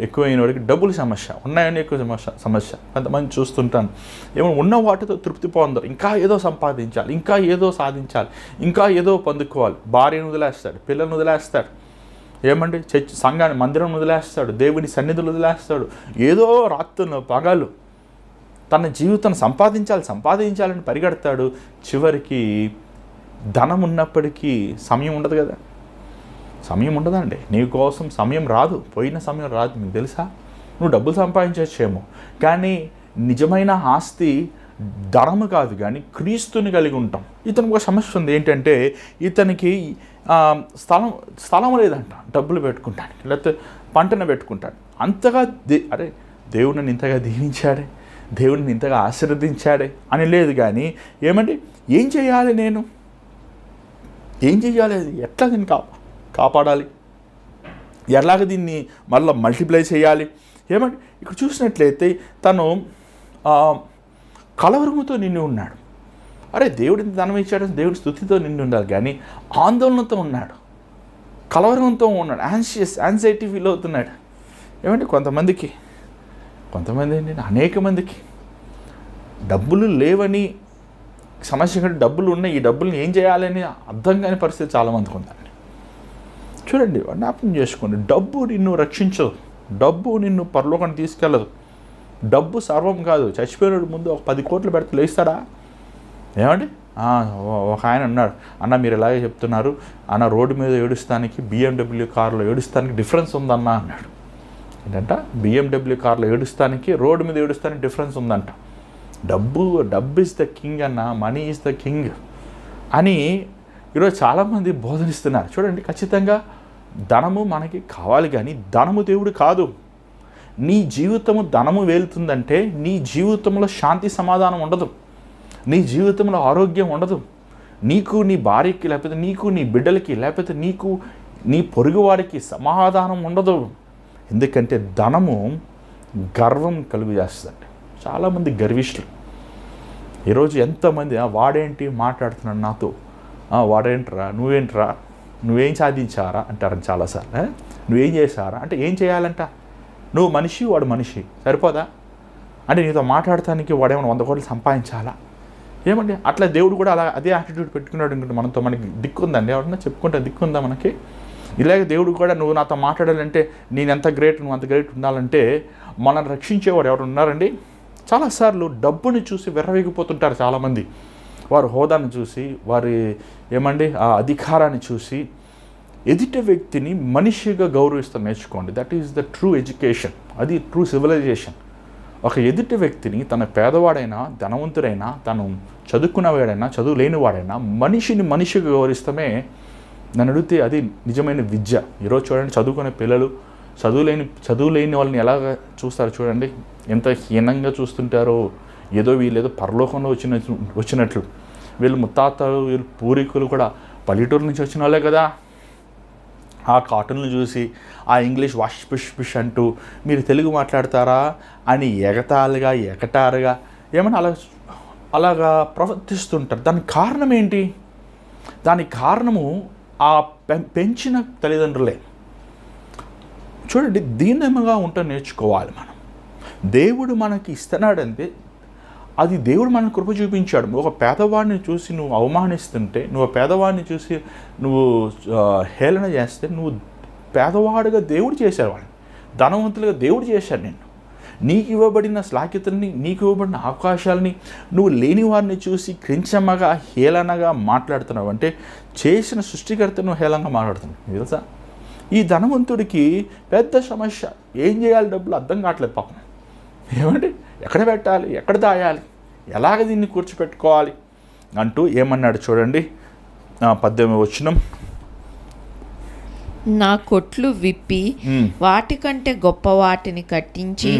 ఎక్కువైన వాడికి డబ్బుల సమస్య, ఉన్నాయని ఎక్కువ సమస్య. కొంతమంది చూస్తుంటాను ఉన్న వాటితో తృప్తి పొందరు, ఇంకా ఏదో సంపాదించాలి, ఇంకా ఏదో సాధించాలి, ఇంకా ఏదో పొందుకోవాలి. భార్యను వదిలేస్తాడు, పిల్లలను వదిలేస్తాడు, సంఘాన్ని మందిరం వదిలేస్తాడు, దేవుని సన్నిధులు వదిలేస్తాడు. ఏదో రాత్రులు పగలు తన జీవితాన్ని సంపాదించాలని పరిగెడతాడు. చివరికి ధనం ఉన్నప్పటికీ సమయం ఉండదు కదా. సమయం ఉండదండి, నీ కోసం సమయం రాదు, పోయిన సమయం రాదు. మీకు తెలుసా, నువ్వు డబ్బులు సంపాదించచ్చేమో, కానీ నిజమైన ఆస్తి ధనము కాదు కానీ క్రీస్తుని కలిగి ఉంటాం. ఇతనికి ఒక సమస్య ఉంది. ఏంటంటే ఇతనికి స్థలం లేదంట డబ్బులు పెట్టుకుంటాడు, లేకపోతే పంటను పెట్టుకుంటాడు. అంతగా దేవుడిని ఇంతగా దీవించాడే, దేవుడిని ఇంతగా ఆశీర్వదించాడే అని లేదు. కానీ ఏం చేయాలి, ఎట్లా దీన్ని కాపాడాలి, ఎలాగ దీన్ని మళ్ళీ మల్టిప్లై చేయాలి. ఇక్కడ చూసినట్లయితే తను కలవరముతో నిండి ఉన్నాడు. దేవుడిని ధనం ఇచ్చాడు, దేవుడి స్తుతితో నిండి ఉండాలి, కానీ ఆందోళనతో ఉన్నాడు, కలవరంతో ఉన్నాడు, యాంగ్జైటీ ఫీల్ అవుతున్నాడు. ఏమంటే కొంతమంది ఏంటంటే అనేక మందికి డబ్బులు లేవని సమస్య కంటే డబ్బులు ఉన్నాయి, ఈ డబ్బుల్ని ఏం చేయాలని అర్థం కాని పరిస్థితి చాలామందికి ఉందండి. చూడండి, జ్ఞాపకం చేసుకోండి, డబ్బు నిన్ను రక్షించదు, డబ్బు నిన్ను పరలోకానికి తీసుకెళ్ళదు, డబ్బు సర్వం కాదు. చచ్చిపోయిన ముందు ఒక 10 కోట్లు పెడితే లేస్తాడా? ఏమండి, ఒక ఆయన అన్నాడు, అన్న మీరు ఇలాగే చెప్తున్నారు అన్న, రోడ్డు మీద ఏడుస్తానికి BMW కార్లో ఏడుస్తానికి డిఫరెన్స్ ఉందన్న అన్నాడు. ఏంటంట, BMW కార్లో ఏడుస్తానికి రోడ్డు మీద ఏడుస్తానికి డిఫరెన్స్ ఉందంట. డబ్బు ఈజ్ ద కింగ్ అన్న, మనీ ఈజ్ ద కింగ్ అని ఈరోజు చాలామంది బోధనిస్తున్నారు. చూడండి, ఖచ్చితంగా ధనము మనకి కావాలి, కానీ ధనము దేవుడు కాదు. నీ జీవితము ధనము వేలుతుందంటే నీ జీవితంలో శాంతి సమాధానం ఉండదు, నీ జీవితంలో ఆరోగ్యం ఉండదు, నీకు నీ భార్యకి లేకపోతే నీకు నీ బిడ్డలకి లేకపోతే నీకు నీ పొరుగువారికి సమాధానం ఉండదు. ఎందుకంటే ధనము గర్వం కలుగు చేస్తుంది. చాలామంది గర్విష్ఠులు ఈరోజు ఎంతమంది వాడేంటి మాట్లాడుతున్నాడు నాతో, వాడేంట్రా, నువ్వేం సాధించారా అంటారని చాలాసార్లు. నువ్వేం చేశారా అంటే ఏం చేయాలంట, నువ్వు మనిషి వాడు మనిషి సరిపోదా అంటే నీతో మాట్లాడటానికి వాడేమైనా 100 కోట్లు సంపాదించాలా? ఏమండి, అట్లా దేవుడు కూడా అదే యాటిట్యూడ్ పెట్టుకున్నాడు. ఇంకోటి మనతో మనకి దిక్కుందండి, ఎవరన్నా చెప్పుకుంటే దిక్కుందా మనకి? ఇలాగే దేవుడు కూడా నువ్వు నాతో మాట్లాడాలంటే నేను ఎంత గ్రేట్, నువ్వు అంత గ్రేట్ ఉండాలంటే మనల్ని రక్షించేవాడు ఎవరు ఉన్నారండి? చాలాసార్లు డబ్బుని చూసి విర్రవీగిపోతుంటారు చాలామంది. వారి హోదాను చూసి, వారి ఆ అధికారాన్ని చూసి ఎదుటి వ్యక్తిని మనిషిగా గౌరవిస్తూ నేర్చుకోండి. That is the true education, అది ట్రూ సివిలైజేషన్. ఒక ఎదుటి వ్యక్తిని తన పేదవాడైనా ధనవంతుడైనా తను చదువుకున్నవాడైనా చదువు లేనివాడైనా మనిషిని మనిషిగా గౌరవిస్తమే నన్ను అడిగితే అది నిజమైన విద్య. ఈరోజు చూడండి, చదువుకునే పిల్లలు చదువు లేని వాళ్ళని ఎలాగ చూస్తారు చూడండి, ఎంత హీనంగా చూస్తుంటారో. ఏదో వీళ్ళేదో పరలోకంలో వచ్చినట్లు. వీళ్ళు ముత్తాతలు, వీళ్ళు పూర్వీకులు కూడా పల్లెటూరు నుంచి వచ్చిన వాళ్ళే కదా. ఆ కార్టూన్లు చూసి ఆ ఇంగ్లీష్ వాష్ పిష్ అంటూ మీరు తెలుగు మాట్లాడతారా అని ఎగటారుగా ఏమన్నా అలాగా ప్రవర్తిస్తుంటారు. దానికి కారణం ఏంటి? దానికి కారణము ఆ పెంచిన తల్లిదండ్రులే. చూడండి, దీనముగా ఉంటే నేర్చుకోవాలి మనం. దేవుడు మనకి ఇస్తున్నాడంటే అది దేవుడు మనకు కృప చూపించాడు. ఒక పేదవాడిని చూసి నువ్వు అవమానిస్తుంటే, నువ్వు పేదవాడిని చూసి నువ్వు హేళన చేస్తే, నువ్వు పేదవాడుగా దేవుడు చేశాడు వాడిని, ధనవంతులుగా దేవుడు చేశాడు నిన్ను. నీకు ఇవ్వబడిన శ్లాఘ్యతల్ని, నీకు ఇవ్వబడిన అవకాశాలని నువ్వు లేని వారిని చూసి క్రించమ్మగా హేళనగా మాట్లాడుతున్నావు అంటే చేసిన సృష్టికర్తను హేళనగా మాట్లాడుతున్నావు. తెలుసా, ఈ ధనవంతుడికి పెద్ద సమస్య, ఏం చేయాలి, డబ్బులు అర్థం కావట్లేదు పాపం. ఏమంటే ఎక్కడ పెట్టాలి, ఎక్కడ దాయాలి, ఎలాగ దీన్ని కూర్చోపెట్టుకోవాలి అంటూ ఏమన్నాడు చూడండి, 18వ వచనం. నా కొట్లు విప్పి వాటికంటే గొప్ప వాటిని కట్టించి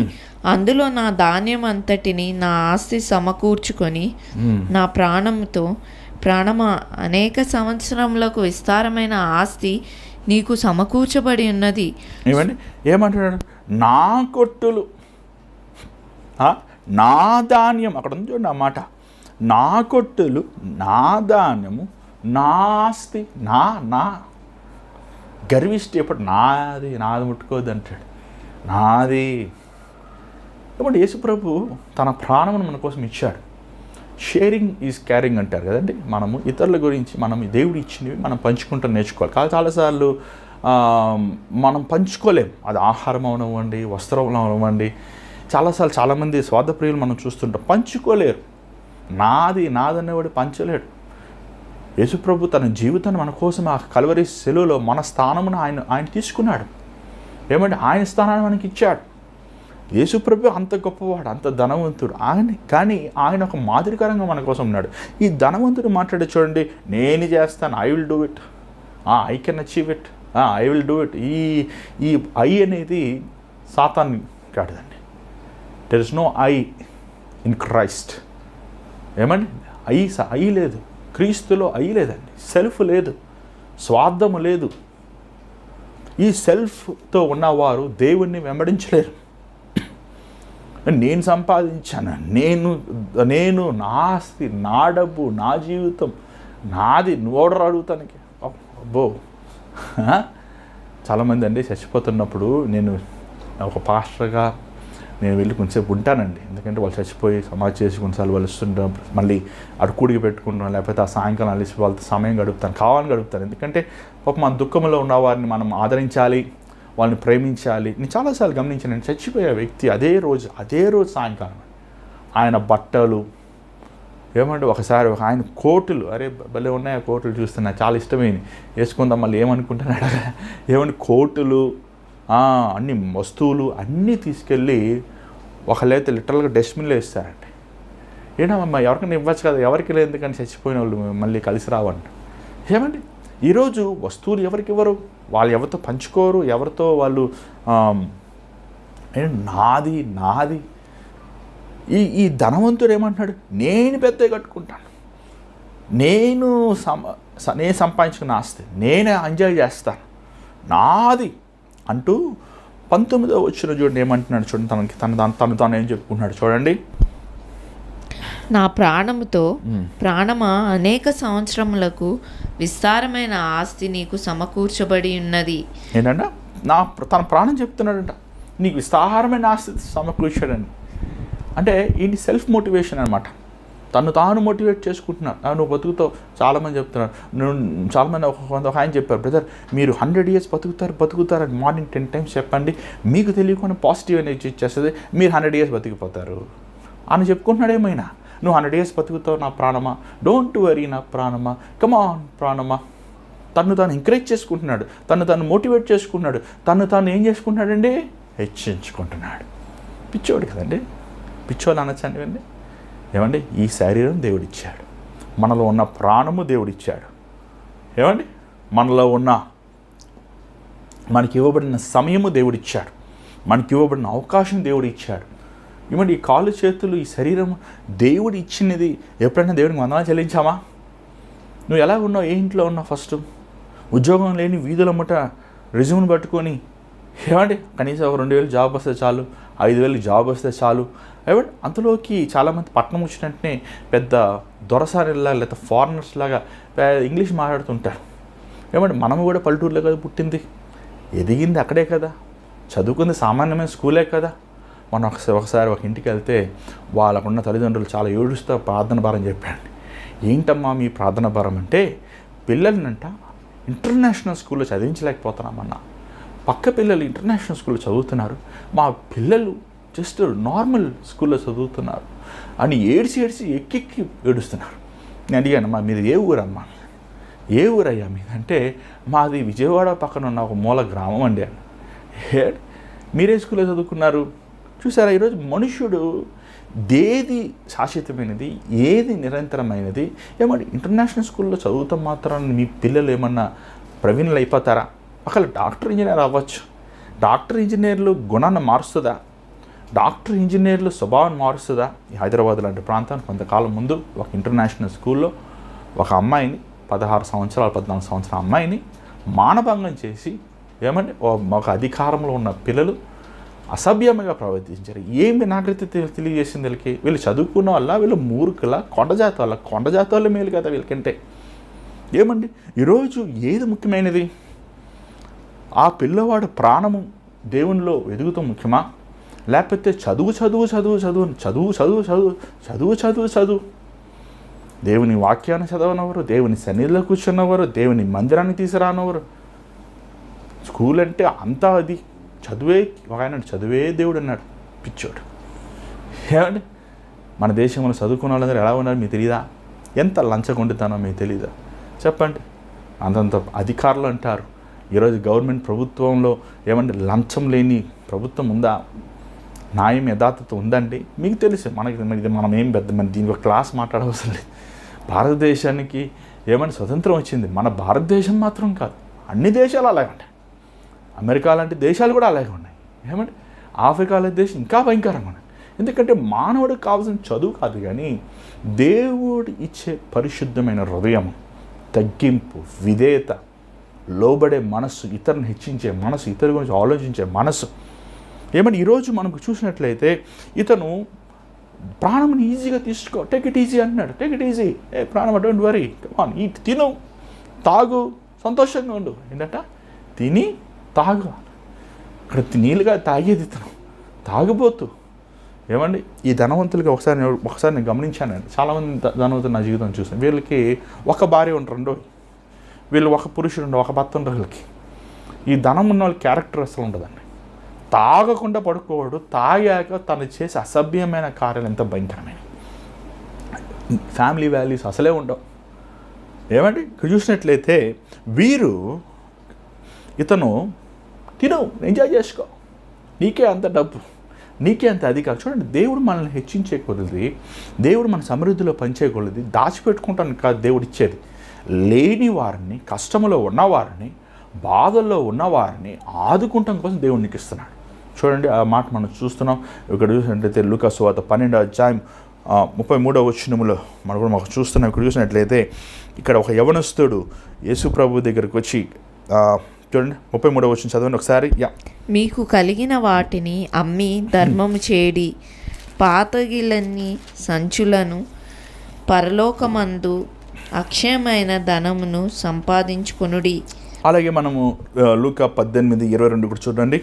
అందులో నా ధాన్యం అంతటిని నా ఆస్తి సమకూర్చుకొని నా ప్రాణమా అనేక సంవత్సరములకు విస్తారమైన ఆస్తి నీకు సమకూర్చబడి ఉన్నది. ఏమంటున్నాడు? నా కొట్టులు, నా ధాన్యం, అక్కడ ఉంది చూడండి ఆ మాట, నా కొట్టులు, నా ధాన్యము, నా ఆస్తి, నా గర్విష్టి ఎప్పుడు నాది ముట్టుకోవద్దు అంటాడు. నాది. కాబట్టి యేసుప్రభు తన ప్రాణమును మన కోసం ఇచ్చాడు. షేరింగ్ ఈజ్ క్యారింగ్ అంటారు కదండి. మనము ఇతరుల గురించి మనం దేవుడు ఇచ్చినవి మనం పంచుకుంటూ నేర్చుకోవాలి. చాలాసార్లు మనం పంచుకోలేం. అది ఆహారం అవనివ్వండి, వస్త్రం అవనివ్వండి. చాలాసార్లు చాలామంది స్వార్థప్రియులు మనం చూస్తుంటాం, పంచుకోలేరు. నాదనేవాడు పంచలేడు. యేసుప్రభు తన జీవితాన్ని మన కోసం ఆ కల్వరి శిలువలో మన స్థానమును ఆయన తీసుకున్నాడు. ఏమంటే ఆయన స్థానాన్ని మనకి ఇచ్చాడు. యేసుప్రభు అంత గొప్పవాడు, అంత ధనవంతుడు కానీ ఆయన ఒక మాదిరికరంగా మన కోసం ఉన్నాడు. ఈ ధనవంతుడు మాట్లాడే చూడండి, నేను చేస్తాను, I will do it, I can achieve it, I will do it. ఈ ఐ అనేది సాతాను కాదండి. There is no I in Christ. ఏమండి, ఐ లేదు క్రీస్తులో, ఐ లేదండి. సెల్ఫ్ లేదు, స్వార్థము లేదు. ఈ సెల్ఫ్తో ఉన్నవారు దేవుణ్ణి వెంబడించలేరు. నేను సంపాదించాను, నేను నా ఆస్తి, నా డబ్బు, నా జీవితం నాది, నువ్వెవడరు అడుగుతానికి? అబ్బో, చాలామంది అండి చచ్చిపోతున్నప్పుడు నేను ఒక పాస్టర్గా నేను వెళ్ళి కొంచెంసేపు ఉంటానండి. ఎందుకంటే వాళ్ళు చచ్చిపోయి సమాధి చేసి కొన్నిసార్లు వాళ్ళు వస్తుంటారు, మళ్ళీ అడుకుడికి పెట్టుకుంటాం, లేకపోతే ఆ సాయంకాలం అలిసి వాళ్ళతో సమయం గడుపుతాను, కావాలని గడుపుతాను. ఎందుకంటే పాపం మన దుఃఖంలో ఉన్న వారిని మనం ఆదరించాలి, వాళ్ళని ప్రేమించాలి. నేను చాలాసార్లు గమనించాను, నేను చచ్చిపోయే వ్యక్తి అదే రోజు సాయంకాలం ఆయన బట్టలు ఏమంటే ఒకసారి ఆయన కోటులు, అరే భలే ఉన్నాయి ఆ కోటులు చూస్తున్నా, చాలా ఇష్టమైంది, వేసుకుందాం మళ్ళీ ఏమనుకుంటున్నాడు, ఏమంటే కోటులు అన్ని వస్తువులు అన్నీ తీసుకెళ్ళి ఒకళ్ళైతే లిటరల్గా డస్ట్బిన్లో వేస్తారండి. ఏమమ్మా ఎవరికైనా ఇవ్వచ్చు కదా, ఎవరికి లేదు ఎందుకని చచ్చిపోయిన వాళ్ళు మళ్ళీ కలిసి రావంట. ఏమండి ఈరోజు వస్తువులు ఎవరికి ఇవ్వరు, వాళ్ళు ఎవరితో పంచుకోరు, ఎవరితో వాళ్ళు నాది ఈ ధనవంతుడు ఏమంటున్నాడు, నేను పెద్దగా కట్టుకుంటాను, నేను సంపాదించుకున్న ఆస్తి నేనే ఎంజాయ్ చేస్తాను, నాది అంటూ 19వ వచనం చూడండి ఏమంటున్నాడు. చూడండి తను ఏం చెప్పుకుంటున్నాడు చూడండి. నా ప్రాణమా అనేక సంవత్సరములకు విస్తారమైన ఆస్తి నీకు సమకూర్చబడి ఉన్నది. ఏంటంట తన ప్రాణం చెప్తున్నాడంట, నీకు విస్తారమైన ఆస్తి సమకూర్చాడని. అంటే ఏంటి, సెల్ఫ్ మోటివేషన్ అనమాట. తాను మోటివేట్ చేసుకుంటున్నాడు. నువ్వు బతుకుతావు. చాలామంది చెప్తున్నారు, చాలామంది ఒక ఆయన చెప్పారు, బ్రదర్ మీరు 100 years బతుకుతారని మార్నింగ్ 10 times చెప్పండి, మీకు తెలియకుండా పాజిటివ్ ఎనర్జీ ఇచ్చేస్తుంది, మీరు 100 years బతికిపోతారు అని చెప్పుకుంటున్నాడు. ఏమైనా నువ్వు 100 years బతుకుతావు నా ప్రాణమా, డోంట్ వరీ నా ప్రాణమా, కమాన్ ప్రాణమా. తాను ఎంకరేజ్ చేసుకుంటున్నాడు, తాను మోటివేట్ చేసుకుంటున్నాడు, తాను ఏం చేసుకుంటున్నాడండి, హెచ్చించుకుంటున్నాడు. పిచ్చోడు కదండి, పిచ్చోళ్ళు అనొచ్చండి ఇవన్నీ. ఏమండి ఈ శరీరం దేవుడిచ్చాడు, మనలో ఉన్న ప్రాణము దేవుడిచ్చాడు. ఏమండి మనలో ఉన్న మనకి ఇవ్వబడిన సమయము దేవుడిచ్చాడు, మనకి ఇవ్వబడిన అవకాశం దేవుడిచ్చాడు. ఏమండి ఈ కాళ్ళు చేతులు ఈ శరీరం దేవుడు ఇచ్చినది. ఎప్పుడైనా దేవుడికి వందనాలు చెల్లించామా? నువ్వు ఎలా ఉన్నావు, ఏ ఇంట్లో ఉన్నావు? ఫస్ట్ ఉద్యోగం లేని వీధుల ముఠ రిజ్యూమ్ని పట్టుకొని ఏమండి కనీసం ఒక 2,000 జాబ్ వస్తే చాలు, 5,000 జాబ్ వస్తే చాలు. ఏమంటే అంతలోకి చాలామంది పట్టణం వచ్చినట్టునే పెద్ద దొరసారిలా లేదా ఫారినర్స్ లాగా ఇంగ్లీష్ మాట్లాడుతుంటారు. ఏమంటే మనము కూడా పల్లెటూరులో కదా పుట్టింది, ఎదిగింది అక్కడే కదా, చదువుకుంది సామాన్యమైన స్కూలే కదా. మనం ఒకసారి ఒక ఇంటికి వెళ్తే వాళ్ళకున్న తల్లిదండ్రులు చాలా ఏడుస్తూ ప్రార్థన భారం చెప్పాడు. ఏంటమ్మా మీ ప్రార్థన భారం అంటే, పిల్లలనంట ఇంటర్నేషనల్ స్కూల్లో చదివించలేకపోతున్నామన్నా, పక్క పిల్లలు ఇంటర్నేషనల్ స్కూల్లో చదువుతున్నారు, మా పిల్లలు జస్ట్ నార్మల్ స్కూల్లో చదువుతున్నారు అని ఏడ్చి ఎక్కి ఏడుస్తున్నారు. నేను అడిగాను, మీది ఏ ఊరమ్మా, ఏ ఊరయ్యా మీదంటే, మాది విజయవాడ పక్కన ఉన్న ఒక మూల గ్రామం అండి అని. మీరే స్కూల్లో చదువుకున్నారు? చూసారా, ఈరోజు మనుష్యుడు ఏది శాశ్వతమైనది, ఏది నిరంతరమైనది. ఏమంటే ఇంటర్నేషనల్ స్కూల్లో చదువుతాం మాత్రాన్ని మీ పిల్లలు ఏమన్నా ప్రవీణులు అయిపోతారా? ఒకవేళ డాక్టర్ ఇంజనీర్ అవ్వచ్చు. డాక్టర్ ఇంజనీర్లు గుణాన్ని మారుస్తుందా? డాక్టర్ ఇంజనీర్లు స్వభావాన్ని మారుస్తుందా? ఈ హైదరాబాద్ లాంటి ప్రాంతానికి కొంతకాలం ముందు ఒక ఇంటర్నేషనల్ స్కూల్లో ఒక అమ్మాయిని 14 సంవత్సరాలు 14 సంవత్సరాల అమ్మాయిని మానభంగం చేసి ఏమంటే ఒక అధికారంలో ఉన్న పిల్లలు అసభ్యంగా ప్రవర్తించారు. ఏమి నాగరికత తెలియజేసింది వీళ్ళకి? వీళ్ళు చదువుకున్న వల్ల వీళ్ళు మూర్ఖుల కొండ జాతి వాళ్ళ మేలు కదా వీళ్ళకంటే. ఏమండి ఈరోజు ఏది ముఖ్యమైనది? ఆ పిల్లవాడు ప్రాణము దేవునిలో ఎదుగుతూ ముఖ్యమా, లేకపోతే చదువు దేవుని వాక్యాన్ని చదవనవరు, దేవుని సన్నిధిలో కూర్చున్నవారు, దేవుని మందిరాన్ని తీసుకురానవరు. స్కూల్ అంటే అంతా అది చదువే. ఒక ఆయన చదువే దేవుడు అన్నాడు, పిచ్చోడు. ఏమండి మన దేశంలో చదువుకున్న వాళ్ళందరూ ఎలా ఉన్నారు మీకు తెలియదా? ఎంత లంచగొండుతానో మీకు తెలీదా? చెప్పండి. అంతంత అధికారులు అంటారు. ఈరోజు గవర్నమెంట్ ప్రభుత్వంలో ఏమంటే లంచం లేని ప్రభుత్వం ఉందా? న్యాయం యథార్థత ఉందండి? మీకు తెలుసు. మనం ఏం పెద్ద దీనికి ఒక క్లాస్ మాట్లాడవలసిన లేదు. భారతదేశానికి ఏమంటే స్వతంత్రం వచ్చింది, మన భారతదేశం మాత్రం కాదు, అన్ని దేశాలు అలాగే ఉంటాయి. అమెరికా లాంటి దేశాలు కూడా అలాగే ఉన్నాయి. ఏమంటే ఆఫ్రికా లాంటి దేశం ఇంకా భయంకరంగా ఉన్నాయి. ఎందుకంటే మానవుడికి కావాల్సిన చదువు కాదు, కానీ దేవుడు ఇచ్చే పరిశుద్ధమైన హృదయం, తగ్గింపు, విధేయత, లోబడే మనస్సు, ఇతరులను హెచ్చించే మనసు, ఇతరుల గురించి ఆలోచించే మనసు. ఏమంటే ఈరోజు మనకు చూసినట్లయితే ఇతను ప్రాణంని ఈజీగా తీసుకో, టేక్ ఇట్ ఈజీ అంటున్నాడు. టేక్ ఇట్ ఈజీ, ప్రాణం డోంట్ వరీ, కమాన్ ఈట్, తిను, తాగు, సంతోషంగా ఉండు. ఏంటంట తిని తాగు. ఇక్కడ నీళ్ళుగా తాగేది ఇతను తాగుబోతు. ఏమండి ఈ ధనవంతులకి ఒకసారి నేను గమనించానండి. చాలామంది ధనవంతులు నా జీవితం చూసాను. వీళ్ళకి ఒక భార్య ఉంటారు, వీళ్ళు ఒక పురుషుడు ఉండవు, ఒక భర్త ఉండరు. వీళ్ళకి ఈ ధనం ఉన్న వాళ్ళ క్యారెక్టర్ అసలు ఉండదండి. తాగకుండా పడుకోవడు, తాగాక తను చేసే అసభ్యమైన కార్యాలు ఎంత భయంకరమైన. ఫ్యామిలీ వాల్యూస్ అసలే ఉండవు. ఏమండి ఇక్కడ చూసినట్లయితే వీరు ఇతను తిను, ఎంజాయ్ చేసుకో, నీకే అంత డబ్బు, నీకే అంత అధికారం. చూడండి, దేవుడు మనల్ని హెచ్చించే కొలది, దేవుడు మన సమృద్ధిలో పంచే కొలది దాచిపెట్టుకుంటాను కాదు దేవుడు ఇచ్చేది. లేని వారిని, కష్టంలో ఉన్నవారిని, బాధల్లో ఉన్నవారిని ఆదుకుంటాం కోసం దేవుడు నీకు ఇస్తున్నాడు. చూడండి ఆ మాట మనం చూస్తున్నాం. ఇక్కడ చూసినట్లయితే లూకా సువార్త 12వ అధ్యాయం 33వ వచనములో మనం కూడా మాకు చూస్తున్నాం. ఇక్కడ చూసినట్లయితే ఇక్కడ ఒక యవనస్తుడు యేసు ప్రభు దగ్గరికి వచ్చి చూడండి 33వ వచనం చదవండి ఒకసారి. మీకు కలిగిన వాటిని అమ్మి ధర్మము చేడి, పాతగిలన్నీ సంచులను పరలోకమందు అక్షయమైన ధనమును సంపాదించుకొనుడి. అలాగే మనము లూకా 18:22 కూడా చూడండి.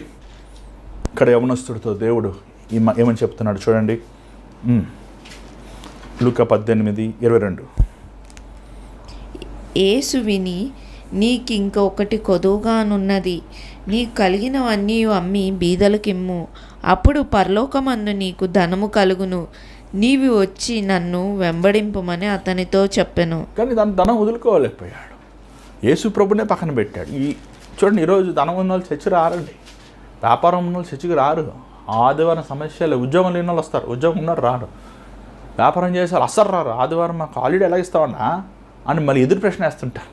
ఇక్కడ యవనస్తుడితో దేవుడు ఏమని చెప్తున్నాడు చూడండి. లూకా 18:22. యేసు విని, నీకింకొకటి కొదువుగానున్నది, నీకు కలిగినవన్నీ అమ్మి బీదలకిమ్ము, అప్పుడు పరలోకమందు నీకు ధనము కలుగును, నీవి వచ్చి నన్ను వెంబడింపమని అతనితో చెప్పెను. కానీ దాని ధనం వదులుకోలేకపోయాడు. యేసు ప్రభునే పక్కన పెట్టాడు. చూడండి, ఈరోజు ధనం ఉన్న వాళ్ళు చర్చి రారండి, వ్యాపారం ఉన్న వాళ్ళు చర్చికి రారు. ఆదివారం సమస్యలు, ఉద్యోగం లేని వాళ్ళు వస్తారు, ఉద్యోగం ఉన్నారు రారు, వ్యాపారం చేసే వాళ్ళు అస్సలు రారు. ఆదివారం మాకు హాలిడే ఎలా ఇస్తామన్నా అని మళ్ళీ ఎదురు ప్రశ్న వేస్తుంటారు.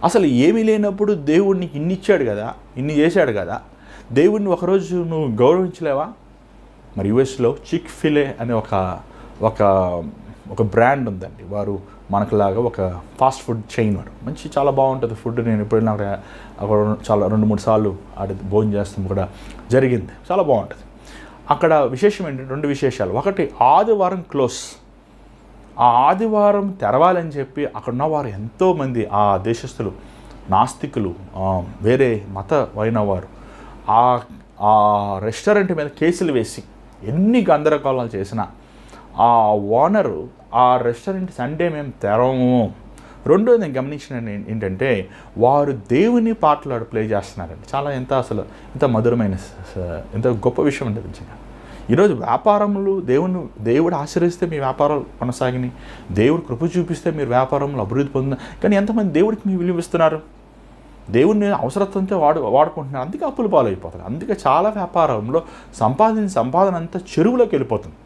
అసలు ఏమీ లేనప్పుడు దేవుడు నీకు ఇన్ని ఇచ్చాడు కదా, ఇన్ని చేశాడు కదా, దేవుడిని ఒకరోజు నువ్వు గౌరవించలేవా? మరి యుఎస్లో చిక్ ఫిలే అనే ఒక బ్రాండ్ ఉందండి. వారు మనకులాగా ఒక ఫాస్ట్ ఫుడ్ చైన్ వాడు. చాలా బాగుంటుంది ఫుడ్. నేను ఎప్పుడైనా అక్కడ చాలా 2-3 సార్లు ఆడ భోజనం చేస్తాం కూడా జరిగింది. చాలా బాగుంటుంది. అక్కడ విశేషం ఏంటంటే 2 విశేషాలు. ఒకటి, ఆదివారం క్లోజ్. ఆ ఆదివారం తెరవాలని చెప్పి అక్కడ ఉన్నవారు ఎంతోమంది ఆ దేశస్తులు, నాస్తికులు, వేరే మతమైన వారు ఆ రెస్టారెంట్ మీద కేసులు వేసి ఎన్ని గందరగోళాలు చేసినా ఆ ఓనరు ఆ రెస్టారెంట్ సండే మేము తెరవము. రెండోది నేను గమనించిన ఏంటంటే వారు దేవుని పాటలు ప్లే చేస్తున్నారండి. చాలా ఎంత మధురమైన, ఎంత గొప్ప విషయం ఉంటుంది నిజంగా. ఈరోజు వ్యాపారములు దేవుడు ఆశ్రయిస్తే మీ వ్యాపారాలు కొనసాగినాయి, దేవుడు కృప చూపిస్తే మీరు వ్యాపారంలో అభివృద్ధి పొందిన. కానీ ఎంతమంది దేవుడికి మీ విలువిస్తున్నారు? దేవుడిని అవసరత్వంతో వాడుకుంటున్నారు, అందుకే అప్పులు పాలైపోతారు. అందుకే చాలా వ్యాపారంలో సంపాదన అంతా చెరువులోకి వెళ్ళిపోతుంది.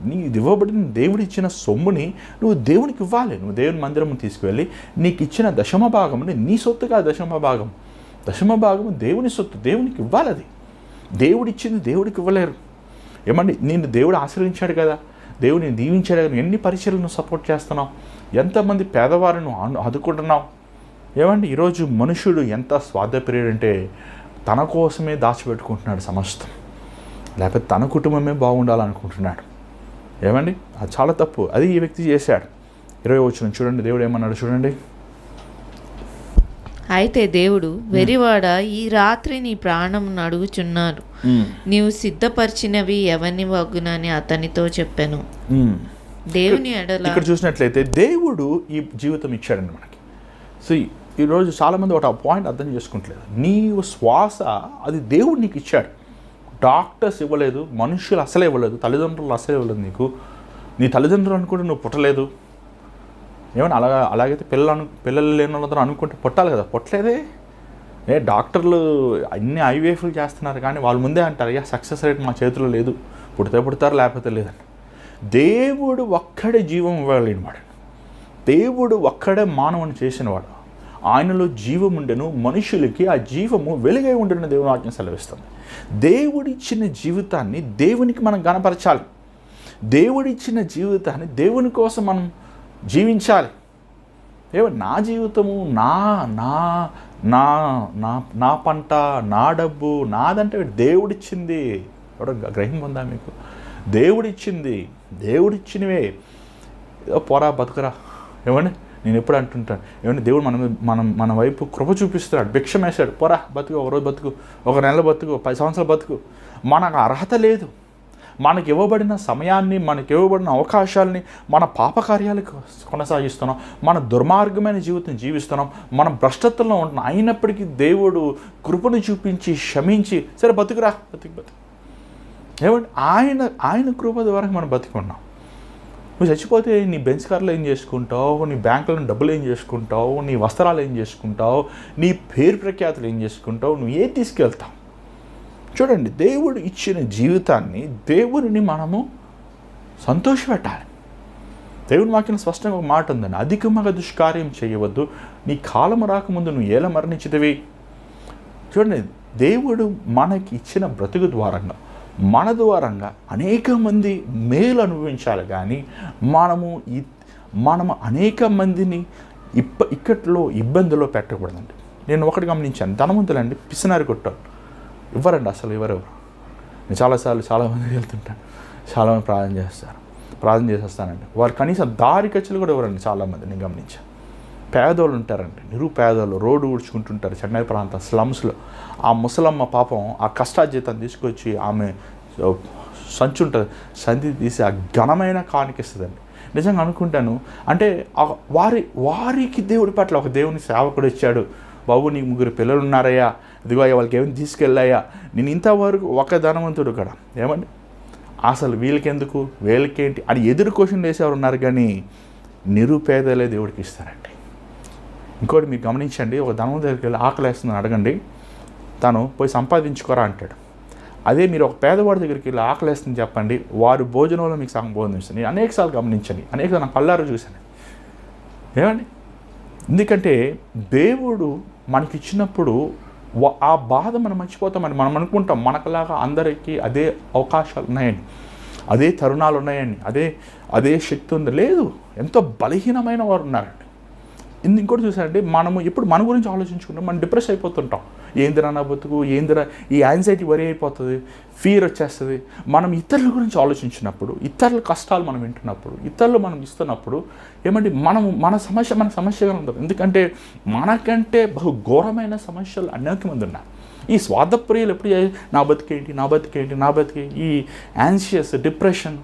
నీకు ఇవ్వబడిన దేవుడు ఇచ్చిన సొమ్ముని నువ్వు దేవునికి ఇవ్వాలి. నువ్వు దేవుని మందిరం తీసుకువెళ్ళి నీకు ఇచ్చిన దశమ భాగముని, నీ సొత్తుగా దశమ భాగము దేవుని సొత్తు, దేవునికి ఇవ్వాలి. అది దేవుడిచ్చింది దేవుడికి ఇవ్వలేరు. ఏమండి, నేను దేవుడు ఆశ్రయించాడు కదా, దేవుడిని దీవించాడు కదా, ఎన్ని పరిచయలను సపోర్ట్ చేస్తున్నావు, ఎంతమంది పేదవారిని ఆదుకుంటున్నావు. ఏమండి, ఈరోజు మనుషుడు ఎంత స్వార్థప్రియుడంటే తన కోసమే దాచిపెట్టుకుంటున్నాడు సమస్తం, లేకపోతే తన కుటుంబమే బాగుండాలనుకుంటున్నాడు. ఏమండి, అది చాలా తప్పు. అది ఈ వ్యక్తి చేశాడు. 20వ వచనం చూడండి, దేవుడు ఏమన్నాడు చూడండి. అయితే దేవుడు, వెరివాడ, ఈ రాత్రి నీ ప్రాణమును అడుగుచున్నారు, నీవు సిద్ధపరిచినవి ఎవని వగ్గునని అతనితో చెప్పాను. దేవుని ఎడల ఇక్కడ చూసినట్లయితే దేవుడు ఈ జీవితం ఇచ్చాడండి మనకి. సో ఈరోజు చాలామంది ఒక పాయింట్ అర్థం చేసుకుంటలేదు. నీవు శ్వాస అది దేవుడు నీకు ఇచ్చాడు. డాక్టర్స్ ఇవ్వలేదు, మనుషులు అసలే ఇవ్వలేదు, తల్లిదండ్రులు అసలే ఇవ్వలేదు నీకు. నీ తల్లిదండ్రులు అనుకుంటే నువ్వు పుట్టలేదు. ఏమన్నా అలాగైతే పిల్లలు లేని వాళ్ళందరూ అనుకుంటే పుట్టాలి కదా, పుట్టలేదే. డాక్టర్లు అన్ని ఐవీఎఫ్లు చేస్తున్నారు, కానీ వాళ్ళ ముందే అంటారు, సక్సెస్ రేట్ మా చేతిలో లేదు, పుడతారు లేకపోతే లేదండి. దేవుడు ఒక్కడే జీవం ఇవ్వలేనివాడు, దేవుడు ఒక్కడే మానవుని చేసినవాడు. ఆయనలో జీవం ఉండెను, మనుషులకి ఆ జీవము వెలుగై ఉండెను దేవుని వాక్యం సెలవిస్తుంది. దేవుడిచ్చిన జీవితాన్ని దేవునికి మనం గణపరచాలి. దేవుడిచ్చిన జీవితాన్ని దేవుని కోసం మనం జీవించాలి. నా జీవితము నా నా నా నా నా పంట, నా డబ్బు నాదంటే దేవుడిచ్చింది. ఎవడో గ్రహం ఉందా మీకు? దేవుడిచ్చినవే ఏదో పోరా బతుకురా. ఏమండి, నేను ఎప్పుడు అంటుంటాను, ఏమంటే దేవుడు మన వైపు కృప చూపిస్తున్నాడు. భిక్షం వేశాడు, పోరా బతుకు, ఒక రోజు బతుకు, ఒక నెల బతుకు, 10 సంవత్సరాలు బతుకు. మనకు అర్హత లేదు. మనకి ఇవ్వబడిన సమయాన్ని, మనకి ఇవ్వబడిన అవకాశాలని మన పాపకార్యాలకు కొనసాగిస్తున్నాం, మన దుర్మార్గమైన జీవితం జీవిస్తున్నాం, మనం భ్రష్టత్వంలో ఉంటున్నాం. అయినప్పటికీ దేవుడు కృపను చూపించి క్షమించి, సరే బతుకురా, బతుకు ఏమంటే ఆయన కృప ద్వారా మనం బతుకున్నాం. నువ్వు చచ్చిపోతే నీ బెంచ్ కార్లు ఏం చేసుకుంటావు, నీ బ్యాంకులో డబ్బులు ఏం చేసుకుంటావు, నీ వస్త్రాలు ఏం చేసుకుంటావు, నీ పేరు ప్రఖ్యాతులు ఏం చేసుకుంటావు, నువ్వు ఏం తీసుకెళ్తావు? చూడండి, దేవుడు ఇచ్చిన జీవితాన్ని, దేవుడిని మనము సంతోషపెట్టాలి. దేవుని వాక్యం స్పష్టంగా ఒక మాట ఉందండి, అధికముగా దుష్కార్యం చేయవద్దు, నీ కాలము రాకముందు నువ్వు ఎలా మరణించితివి. చూడండి, దేవుడు మనకి ఇచ్చిన బ్రతుకు ద్వారంగా, మన ద్వారంగా అనేక మంది మేలు అనుభవించాలి, కానీ మనము అనేక మందిని ఇక్కట్లో ఇబ్బందుల్లో పెట్టకూడదండి. నేను ఒకటి గమనించాను, ధనవంతులండి పిసినారి కొట్టారు, ఇవ్వరండి, అసలు ఎవరెవరు. నేను చాలామంది వెళ్తుంటాను, చాలామంది ప్రార్థన చేసేస్తానండి, వారు కనీసం దారి ఖర్చులు కూడా ఇవ్వరండి. చాలామంది నేను గమనించాను. పేదోళ్ళు ఉంటారండి, నిరుపేదోళ్ళు రోడ్డు ఊడ్చుకుంటుంటారు చెన్నై ప్రాంతం స్లమ్స్లో. ఆ ముసలమ్మ పాపం ఆ కష్టార్జితం తీసుకొచ్చి ఆమె సంచి ఉంటుంది, సంచి తీసి ఆ ఘనమైన కానికిస్తుందండి. నిజంగా అనుకుంటాను, అంటే వారికి దేవుడి పట్ల ఒక దేవుని సేవకుడు ఇచ్చాడు, బాబు నీకు 3 పిల్లలు ఉన్నారయ్యా, ఇదిగో అయ్యా వాళ్ళకి ఏమైనా తీసుకెళ్ళాయా. నేను ఇంతవరకు ఒక ధనవంతుడు కూడా ఏమండి అసలు వీళ్ళకెందుకు వీళ్ళకేంటి అని ఎదురు క్వశ్చన్ వేసేవారు ఉన్నారు, కానీ నిరుపేదలే దేవుడికి ఇస్తారండి. ఇంకోటి మీరు గమనించండి, ఒక ధనవంతుడి దగ్గరికి వెళ్ళి ఆకలి వేస్తుందని అడగండి, తను పోయి సంపాదించుకోరా అంటాడు. అదే మీరు ఒక పేదవాడి దగ్గరికి వెళ్ళి ఆకలి వేస్తుంది చెప్పండి, వారు భోజనంలో మీకు సగం బోధిస్తుంది. నేను అనేకసార్లు గమనించండి, అనేకసార్లు నా కళ్ళారు చూశాను. ఏమండి, ఎందుకంటే దేవుడు మనకిచ్చినప్పుడు ఆ బాధ మనం మర్చిపోతామని మనం అనుకుంటాం. మనకులాగా అందరికీ అదే అవకాశాలు ఉన్నాయని, అదే తరుణాలు ఉన్నాయని, అదే శక్తి ఉంది. లేదు, ఎంతో బలహీనమైన వారు ఉన్నారండి. ఇంకోటి చూసారంటే, మనము ఎప్పుడు మన గురించి ఆలోచించుకుంటాం, మనం డిప్రెస్ అయిపోతుంటాం. ఏందిరా నా బతుకు, ఏందిరా ఈ యాంగ్జైటీ వరి అయిపోతుంది, ఫీర్ వచ్చేస్తుంది. మనం ఇతరుల గురించి ఆలోచించినప్పుడు, ఇతరుల కష్టాలు మనం వింటున్నప్పుడు, ఇతరులు మనం ఇస్తున్నప్పుడు ఏమంటే మన సమస్యగా ఉంటుంది. ఎందుకంటే మనకంటే బహు ఘోరమైన సమస్యలు అనేక మంది ఉన్నారు. ఈ స్వార్థప్రియులు ఎప్పుడు నా బతికేంటి, ఈ యాంగ్షియస్ డిప్రెషన్,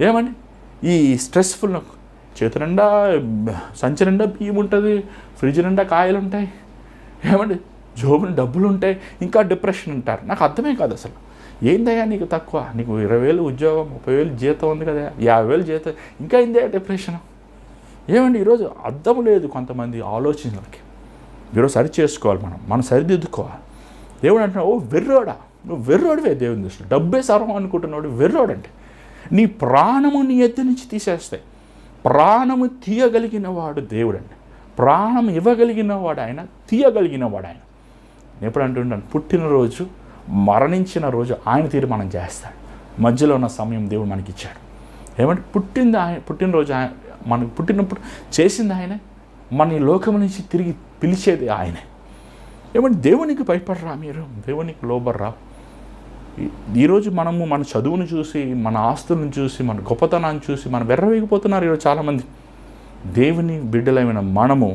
ఏమండి ఈ స్ట్రెస్ఫుల్, చేతి నిండా సంచి నిండా బియ్యం ఉంటుంది, ఫ్రిడ్జ్ నిండా కాయలు ఉంటాయి, ఏమండి జోబుని డబ్బులు ఉంటాయి, ఇంకా డిప్రెషన్ ఉంటారు. నాకు అర్థమే కాదు అసలు, ఏందయ్యా నీకు తక్కువ, నీకు 20,000 ఉద్యోగం, 30,000 జీతం ఉంది కదా, 50,000 జీతం, ఇంకా ఏందే డిప్రెషన్. ఏమండి ఈరోజు అర్థం లేదు కొంతమంది ఆలోచనలకి. ఈరోజు సరి చేసుకోవాలి, మనం సరిదిద్దుకోవాలి. దేవుడు అంటున్నాడు, ఓ వెర్రోడా, నువ్వు వెర్రోడివే దేవుని దృష్టిలో, డబ్బే సర్వం అనుకుంటున్నాడు వెర్రోడంటే. నీ ప్రాణము నీ ఎద్దు నుంచి తీసేస్తాయి. ప్రాణము తీయగలిగిన వాడు దేవుడండి, ప్రాణం ఇవ్వగలిగిన వాడు ఆయన, తీయగలిగిన వాడు ఆయన. నేను ఎప్పుడు అంటుంటాను, పుట్టినరోజు మరణించిన రోజు ఆయన తీర్మానం చేస్తాడు. మధ్యలో ఉన్న సమయం దేవుడు మనకి ఇచ్చాడు. ఏమంటే పుట్టినరోజు మనకు పుట్టినప్పుడు చేసింది ఆయనే, మన ఈ లోకం నుంచి తిరిగి పిలిచేది ఆయనే. ఏమంటే దేవునికి భయపడరా మీరు, దేవునికి లోబడరా. ఈరోజు మన చదువును చూసి, మన ఆస్తులను చూసి, మన గొప్పతనాన్ని చూసి మనం వెర్రవేగిపోతున్నారు ఈరోజు చాలామంది. దేవుని బిడ్డలైన మనము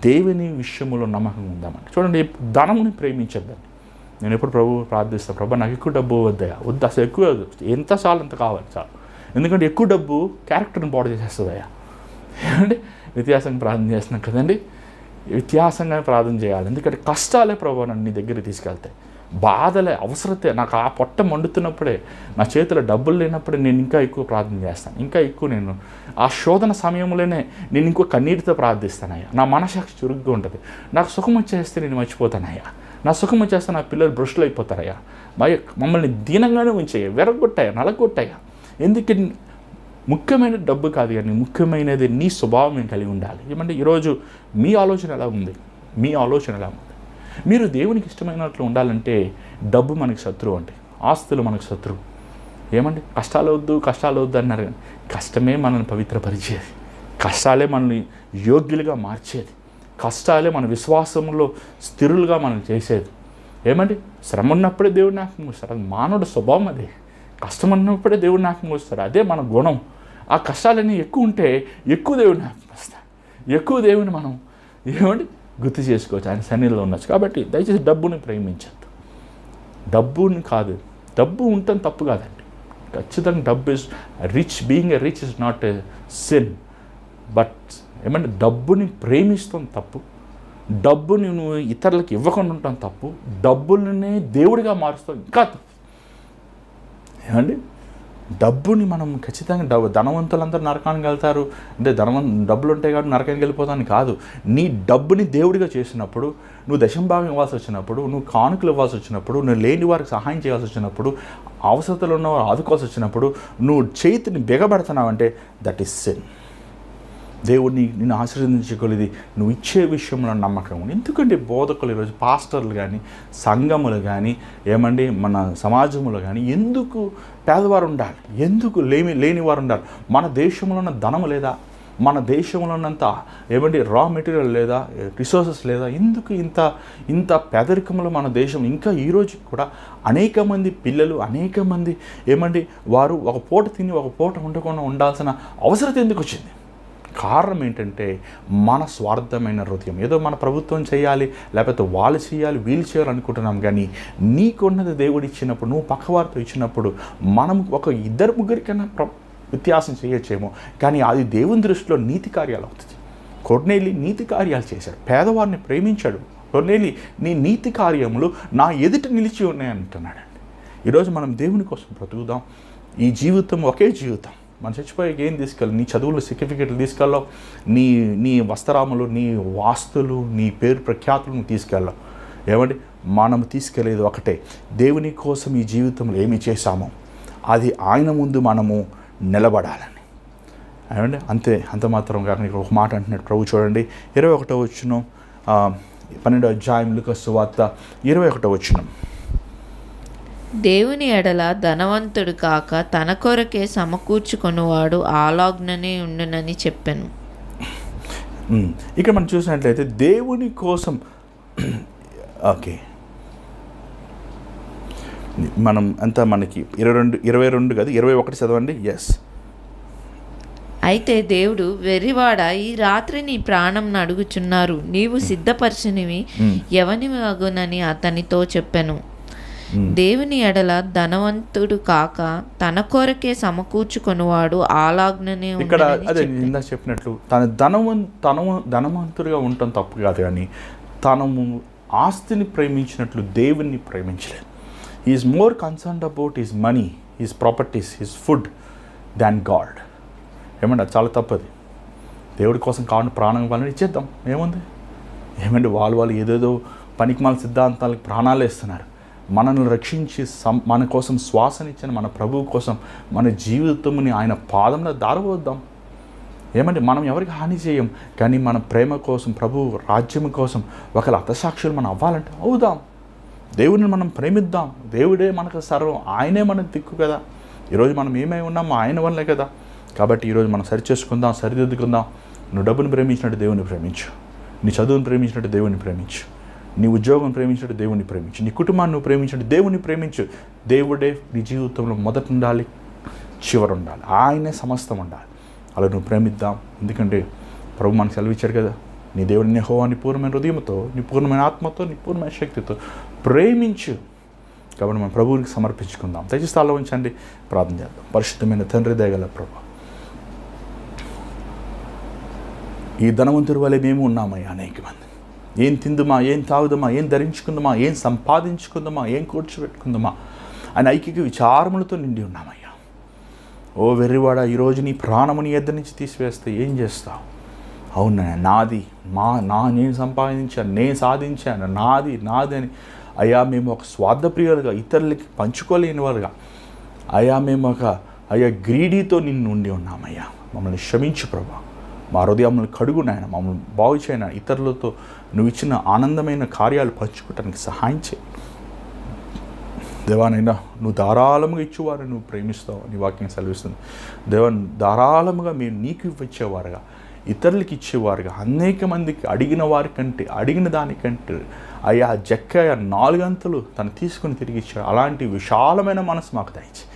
దేవుని విషయంలో నమ్మకం ఉందామండి. చూడండి, ధనముని ప్రేమించద్దండి. నేను ఎప్పుడు ప్రార్థిస్తాను, ప్రభు నాకు ఎక్కువ డబ్బు వద్దయా, వద్దు అసలు ఎక్కువ వద్దు, ఎంత చాలు అంత కావాలి చాలు. ఎందుకంటే ఎక్కువ డబ్బు క్యారెక్టర్ని పాడు చేసేస్తుందయ్యా. ఏమంటే వ్యత్యాసంగా ప్రార్థన చేస్తున్నాం కదండి, వ్యత్యాసంగా ప్రార్థన చేయాలి. ఎందుకంటే కష్టాలే ప్రభు నన్ను నీ దగ్గర తీసుకెళ్తాయి, బాధలే, అవసరతే. నాకు ఆ పొట్ట మండుతున్నప్పుడే, నా చేతిలో డబ్బులు లేనప్పుడే నేను ఇంకా ఎక్కువ ప్రార్థన చేస్తాను, ఇంకా ఎక్కువ నేను ఆ శోధన సమయంలోనే నేను ఇంకో కన్నీటితో ప్రార్థిస్తానయ్యా. నా మనసాక్షి చురుగ్గా ఉంటుంది. నాకు సుఖం వచ్చేస్తే నేను మర్చిపోతానయ్యా, నా సుఖం వచ్చేస్తే నా పిల్లలు బ్రష్లు అయిపోతారయ్యా, మమ్మల్ని దీనంగానే ఉంచాయ్యా, వెరగొట్టాయా, నలగొట్టాయా. ఎందుకు ముఖ్యమైన డబ్బు కాదు, కానీ ముఖ్యమైనది నీ స్వభావం మేము కలిగి ఉండాలి. ఏమంటే ఈరోజు మీ ఆలోచన ఎలా ఉంది, మీరు దేవునికి ఇష్టమైనట్లు ఉండాలంటే డబ్బు మనకి శత్రువు అంటే, ఆస్తులు మనకు శత్రువు. ఏమండి కష్టాలు వద్దు అన్నారు, కానీ కష్టమే మనల్ని పవిత్రపరిచేది, కష్టాలే మనల్ని యోగ్యులుగా మార్చేది, కష్టాలే మన విశ్వాసంలో స్థిరులుగా మనం చేసేది. ఏమండి శ్రమ ఉన్నప్పుడే దేవుడు జ్ఞాపకం వస్తాడు, అది మానవుడి స్వభావం. అదే కష్టం ఉన్నప్పుడే దేవుడు జ్ఞాపకం వస్తాడు, అదే మన గుణం. ఆ కష్టాలన్నీ ఎక్కువ ఉంటే ఎక్కువ దేవుడు జ్ఞాపకం వస్తాడు. ఎక్కువ దేవుని మనం ఏమండి గుర్తు చేసుకోవచ్చు, ఆయన సన్నిధిలో ఉండొచ్చు. కాబట్టి దయచేసి డబ్బుని ప్రేమించద్దు. డబ్బుని కాదు, డబ్బు ఉండటం తప్పు కాదండి, ఖచ్చితంగా డబ్బు is rich, being a rich is not a sin. But ఏమంటే డబ్బుని ప్రేమిస్తాం తప్పు, డబ్బుని నువ్వు ఇతరులకు ఇవ్వకుండా ఉంటాం తప్పు, డబ్బులనే దేవుడిగా మారుస్తాం ఇంకా తప్పు. ఏమండి డబ్బుని మనం ఖచ్చితంగా ధనవంతులందరూ నరకానికి వెళ్తారు అంటే డబ్బులు ఉంటాయి కాబట్టి నరకానికి వెళ్ళిపోతాను కాదు. నీ డబ్బుని దేవుడిగా చేసినప్పుడు, నువ్వు దశంభాగం ఇవ్వాల్సి వచ్చినప్పుడు, నువ్వు కానుకలు ఇవ్వాల్సి వచ్చినప్పుడు, నువ్వు లేని వారికి సహాయం చేయాల్సి వచ్చినప్పుడు, అవసరతలు ఉన్నవారు ఆదుకోవాల్సి వచ్చినప్పుడు నువ్వు చేతిని బిగబెడుతున్నావంటే దట్ ఈస్ సిన్. దేవుడిని నిన్ను ఆశీర్వదించగలిది నువ్వు ఇచ్చే విషయంలో నమ్మకం. ఎందుకంటే బోధకులు ఈరోజు పాస్టర్లు కానీ సంఘములు కానీ ఏమండి మన సమాజంలో కానీ ఎందుకు పేదవారు ఉండాలి, ఎందుకు లేని వారు ఉండాలి? మన దేశంలో ఉన్న ధనము లేదా, మన దేశంలో ఉన్నంత ఏమండి రా మెటీరియల్ లేదా, రిసోర్సెస్ లేదా? ఎందుకు ఇంత పేదరికంలో మన దేశం ఇంకా ఈరోజు కూడా అనేక మంది పిల్లలు, అనేక మంది ఏమండి వారు ఒక పూట తిని ఒక పూట ఉండకుండా ఉండాల్సిన అవసరం ఎందుకు వచ్చింది? కారణం ఏంటంటే మన స్వార్థమైన హృదయం. ఏదో మన ప్రభుత్వం చేయాలి, లేకపోతే వాళ్ళు చేయాలి, వీళ్ళు చేయాలి అనుకుంటున్నాం. కానీ నీకున్నది దేవుడు ఇచ్చినప్పుడు, నువ్వు పక్కవారితో ఇచ్చినప్పుడు మనం ఒక ఇద్దరు ముగ్గురికన్నా వ్యత్యాసం చేయొచ్చేమో, కానీ అది దేవుని దృష్టిలో నీతి కార్యాలు అవుతుంది. కొర్నేలి నీతి కార్యాలు చేశాడు, పేదవారిని ప్రేమించాడు. కొర్నేలి నీ నీతి కార్యములు నా ఎదుట నిలిచి ఉన్నాయంటున్నాడండి. ఈరోజు మనం దేవుని కోసం బ్రతుకుదాం. ఈ జీవితం ఒకే జీవితం. మనం చచ్చిపోయాక ఏం తీసుకెళ్ళి, నీ చదువులు సర్టిఫికెట్లు తీసుకెళ్ళావు, నీ వస్త్రాములు, నీ వాస్తులు, నీ పేరు ప్రఖ్యాతులు నువ్వు తీసుకెళ్ళావు. ఏమండి మనం తీసుకెళ్ళేది ఒకటే, దేవుని కోసం ఈ జీవితంలో ఏమి చేశామో అది ఆయన ముందు మనము నిలబడాలని. ఏమండి అంత మాత్రం కాక ఒక మాట అంటున్నాడు ప్రభు. చూడండి 21వ వచనం, 12వ అధ్యాయం లూకా సువార్త 21వ వచనం. దేవుని ఎడల ధనవంతుడు కాక తన కొరకే సమకూర్చుకొనువాడు ఆలాగ్ననే ఉండునని చెప్పాను. ఇక్కడ మనం చూసినట్లయితే దేవుని కోసం ఓకే మనం అంతా మనకి 22 కాదు 21 చదవండి. ఎస్. అయితే దేవుడు, వెర్రివాడ, ఈ రాత్రి నీ ప్రాణం అడుగుచున్నారు, నీవు సిద్ధపరచనివి ఎవనివి అగునని అతనితో చెప్పాను. దేవుని ఎడల ధనవంతుడు కాక తన కొరకే సమకూర్చుకొనువాడు ఆలాగ్ననే ఇక్కడ అదే ఇందా చెప్పినట్లు ధనవంతుడిగా ఉండటం తప్పు కాదు, కానీ తనము ఆస్తిని ప్రేమించినట్లు దేవుణ్ణి ప్రేమించలేదు. Is more concerned about his money, his properties, his food than God. ఏమండి అది చాలా తప్పది. దేవుడి కోసం కావాలని ప్రాణం ఇవ్వాలని ఇచ్చేద్దాం, ఏముంది? ఏమండి వాళ్ళు ఏదేదో పనికిమాల సిద్ధాంతాలకు ప్రాణాలు వేస్తున్నారు. మనల్ని రక్షించి మన కోసం శ్వాసనిచ్చిన మన ప్రభువు కోసం మన జీవితంని ఆయన పాదంలో దారవద్దాం. ఏమంటే మనం ఎవరికి హాని చేయం, కానీ మన ప్రేమ కోసం, ప్రభు రాజ్యం కోసం ఒకవేళ హతసాక్షులు మనం అవ్వాలంటే అవుదాం. దేవుడిని మనం ప్రేమిద్దాం. దేవుడే మనకు సర్వం, ఆయనే మనకు దిక్కు కదా. ఈరోజు మనం ఏమై ఉన్నామో ఆయన వల్లే కదా. కాబట్టి ఈరోజు మనం సరిచేసుకుందాం, సరిదిద్దుకుందాం. నువ్వు డబ్బుని ప్రేమించినట్టు దేవుని ప్రేమించు, నీ చదువుని ప్రేమించినట్టు దేవుని ప్రేమించు, నీ ఉద్యోగం ప్రేమించినట్టు దేవుని ప్రేమించు, నీ కుటుంబాన్ని నువ్వు ప్రేమించినట్టు దేవుని ప్రేమించు. దేవుడే నీ జీవితంలో మొదట ఉండాలి, చివరి ఉండాలి, ఆయనే సమస్తం ఉండాలి. అలా నువ్వు ప్రేమిద్దాం. ఎందుకంటే ప్రభు మనకు సెలవిచ్చాడు కదా, నీ దేవుడిని యెహోవా నీ పూర్ణమైన హృదయంతో, నీ పూర్ణమైన ఆత్మతో, నీ పూర్ణమైన శక్తితో ప్రేమించు. కాబట్టి మనం ప్రభువునికి సమర్పించుకుందాం. దయచేసి స్థాయిలో ఉంచండి, ప్రార్థన చేద్దాం. పరిశుద్ధమైన తండ్రి, దయగల ప్రభు, ఈ ధనవంతుడి వల్ల మేము ఉన్నామయ్యా. అనేక మంది ఏం తిందుమా, ఏం తాగుదమా, ఏం ధరించుకుందామా, ఏం సంపాదించుకుందామా, ఏం కూర్చోబెట్టుకుందామా అని ఐక్యకి విచారములతో నిండి ఉన్నామయ్యా. ఓ వెర్రివాడ, ఈరోజు నీ ప్రాణము నీ ఎద్దరి నుంచి తీసివేస్తే ఏం చేస్తావు? అవునా, నాది నేను సంపాదించాను, నేను సాధించాను, నాది అని అయ్యా మేము ఒక స్వార్థప్రియులుగా, ఇతరులకి పంచుకోలేని వారుగా అయ్యా మేము గ్రీడీతో నిన్ను ఉండి ఉన్నామయ్యా. మమ్మల్ని క్షమించు ప్రభా. మా హృదయములను కడుగు నాయన, మమ్మల్ని బాగు చేయన, ఇతరులతో నువ్వు ఇచ్చిన ఆనందమైన కార్యాలు పంచుకోవటానికి సహాయం చేయి దేవానైనా. నువ్వు ధారాళముగా ఇచ్చేవారు నువ్వు ప్రేమిస్తావు అని వాక్యం సెలవిస్తుంది. దేవా, ధారాళముగా మీరు నీకు ఇచ్చేవారుగా, ఇతరులకి ఇచ్చేవారుగా, అనేక మందికి అడిగిన దానికంటే అయ్యా జక్క 4 గంటలు తను తీసుకుని తిరిగి ఇచ్చాడు. అలాంటి విశాలమైన మనసు మాకు దయచి,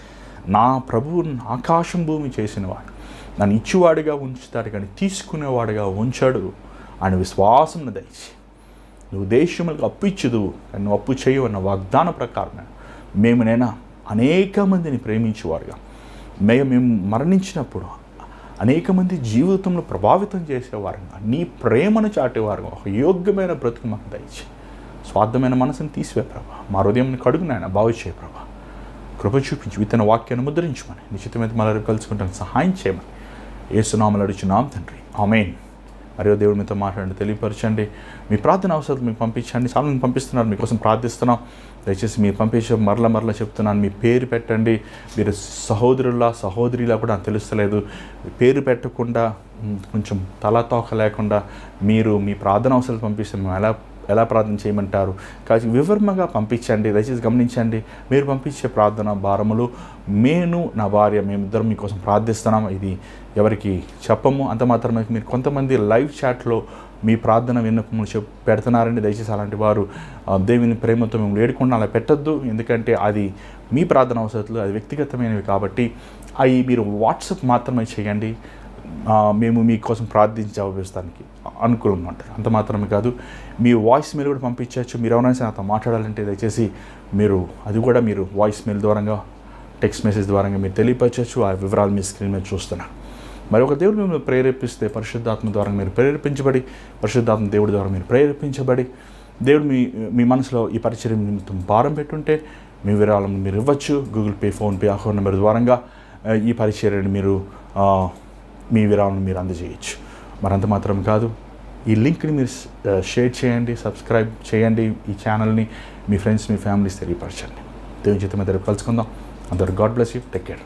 నా ప్రభువు ఆకాశం భూమి చేసినవాడు, నన్ను ఇచ్చేవాడిగా ఉంచుతాడు కానీ తీసుకునేవాడిగా ఉంచాడు ఆయన విశ్వాసం దయచి నువ్వు దేశములకు అప్పు ఇచ్చుదు నువ్వు అప్పు చేయవు అన్న వాగ్దాన ప్రకారం మేమునైనా అనేక మందిని ప్రేమించేవారుగా మేము మరణించినప్పుడు అనేక మంది జీవితంలో ప్రభావితం చేసేవారుగా నీ ప్రేమను చాటేవారుగా ఒక యోగ్యమైన బ్రతుకు మాకు దయచి స్వార్థమైన మనసుని తీసివే ప్రభా మా హృదయం కడుగు నాయన బాగు చేయ ప్రభా కృప చూపించి విత్తన వాక్యాన్ని ముద్రించమని నిశ్చితమైన మళ్ళీ కలుసుకుంటాను సహాయం చేయమని యేసునామములో అడుగుచున్నాం తండ్రి ఆమేన్. మరియు దేవుడు మీతో మాట్లాడండి, తెలియపరచండి, మీ ప్రార్థన అవసరం మీకు పంపించండి. చాలా మంది పంపిస్తున్నారు, మీకోసం ప్రార్థిస్తున్నాం. దయచేసి మీరు పంపించే మరల చెప్తున్నాను, మీ పేరు పెట్టండి. మీరు సహోదరిలా కూడా నాకు తెలుస్తలేదు, పేరు పెట్టకుండా కొంచెం తలతోక లేకుండా మీరు మీ ప్రార్థన అవసరాలు పంపిస్తే మేము ఎలా ప్రార్థన చేయమంటారు కాబట్టి వివరంగా పంపించండి. దయచేసి గమనించండి, మీరు పంపించే ప్రార్థన భారములు నేను నా భార్య మేమిద్దరం మీకోసం ప్రార్థిస్తున్నాం. ఇది ఎవరికి చెప్పము. అంత మాత్రమే మీరు కొంతమంది లైవ్ చాట్లో మీ ప్రార్థన విన్నపములు పెడుతున్నారండి. దయచేసి అలాంటి వారు దేవుని ప్రేమతో మేము ఏడుకుండా అలా పెట్టద్దు. ఎందుకంటే అది మీ ప్రార్థన అవసరాలు, అది వ్యక్తిగతమైనవి కాబట్టి అవి మీరు వాట్సాప్ మాత్రమే చేయండి. మేము మీకోసం ప్రార్థించి జవాబిస్తానికి అనుకూలంగా ఉంటారు. అంత మాత్రమే కాదు, మీ వాయిస్ మెయిల్ కూడా పంపించవచ్చు. మీరు ఎవరైనా సరే నాతో మాట్లాడాలంటే దయచేసి మీరు వాయిస్ మెయిల్ ద్వారా టెక్స్ట్ మెసేజ్ ద్వారా మీరు తెలియపరచవచ్చు. ఆ వివరాలు మీ స్క్రీన్ మీద చూస్తున్నారు. మరి ఒక దేవుడు మిమ్మల్ని ప్రేరేపిస్తే పరిశుద్ధాత్మ ద్వారా మీరు ప్రేరేపించబడి, పరిశుద్ధాత్మ దేవుడి ద్వారా మీరు ప్రేరేపించబడి, దేవుడు మీ మనసులో ఈ పరిచర్య నిమిత్తం భారం పెట్టుంటే మీ విరాళం మీరు ఇవ్వచ్చు. Google pay, PhonePe account number ద్వారా ఈ పరిచర్యని మీరు మీ విరాళం మీరు అందజేయచ్చు. మరంత మాత్రం కాదు, ఈ లింక్ని మీరు షేర్ చేయండి, సబ్స్క్రైబ్ చేయండి. ఈ ఛానల్ని మీ ఫ్రెండ్స్, మీ ఫ్యామిలీస్ తెలియపరచండి. దేవుని చేత మీద కలుసుకుందాం. అందరూ God bless you. Take care.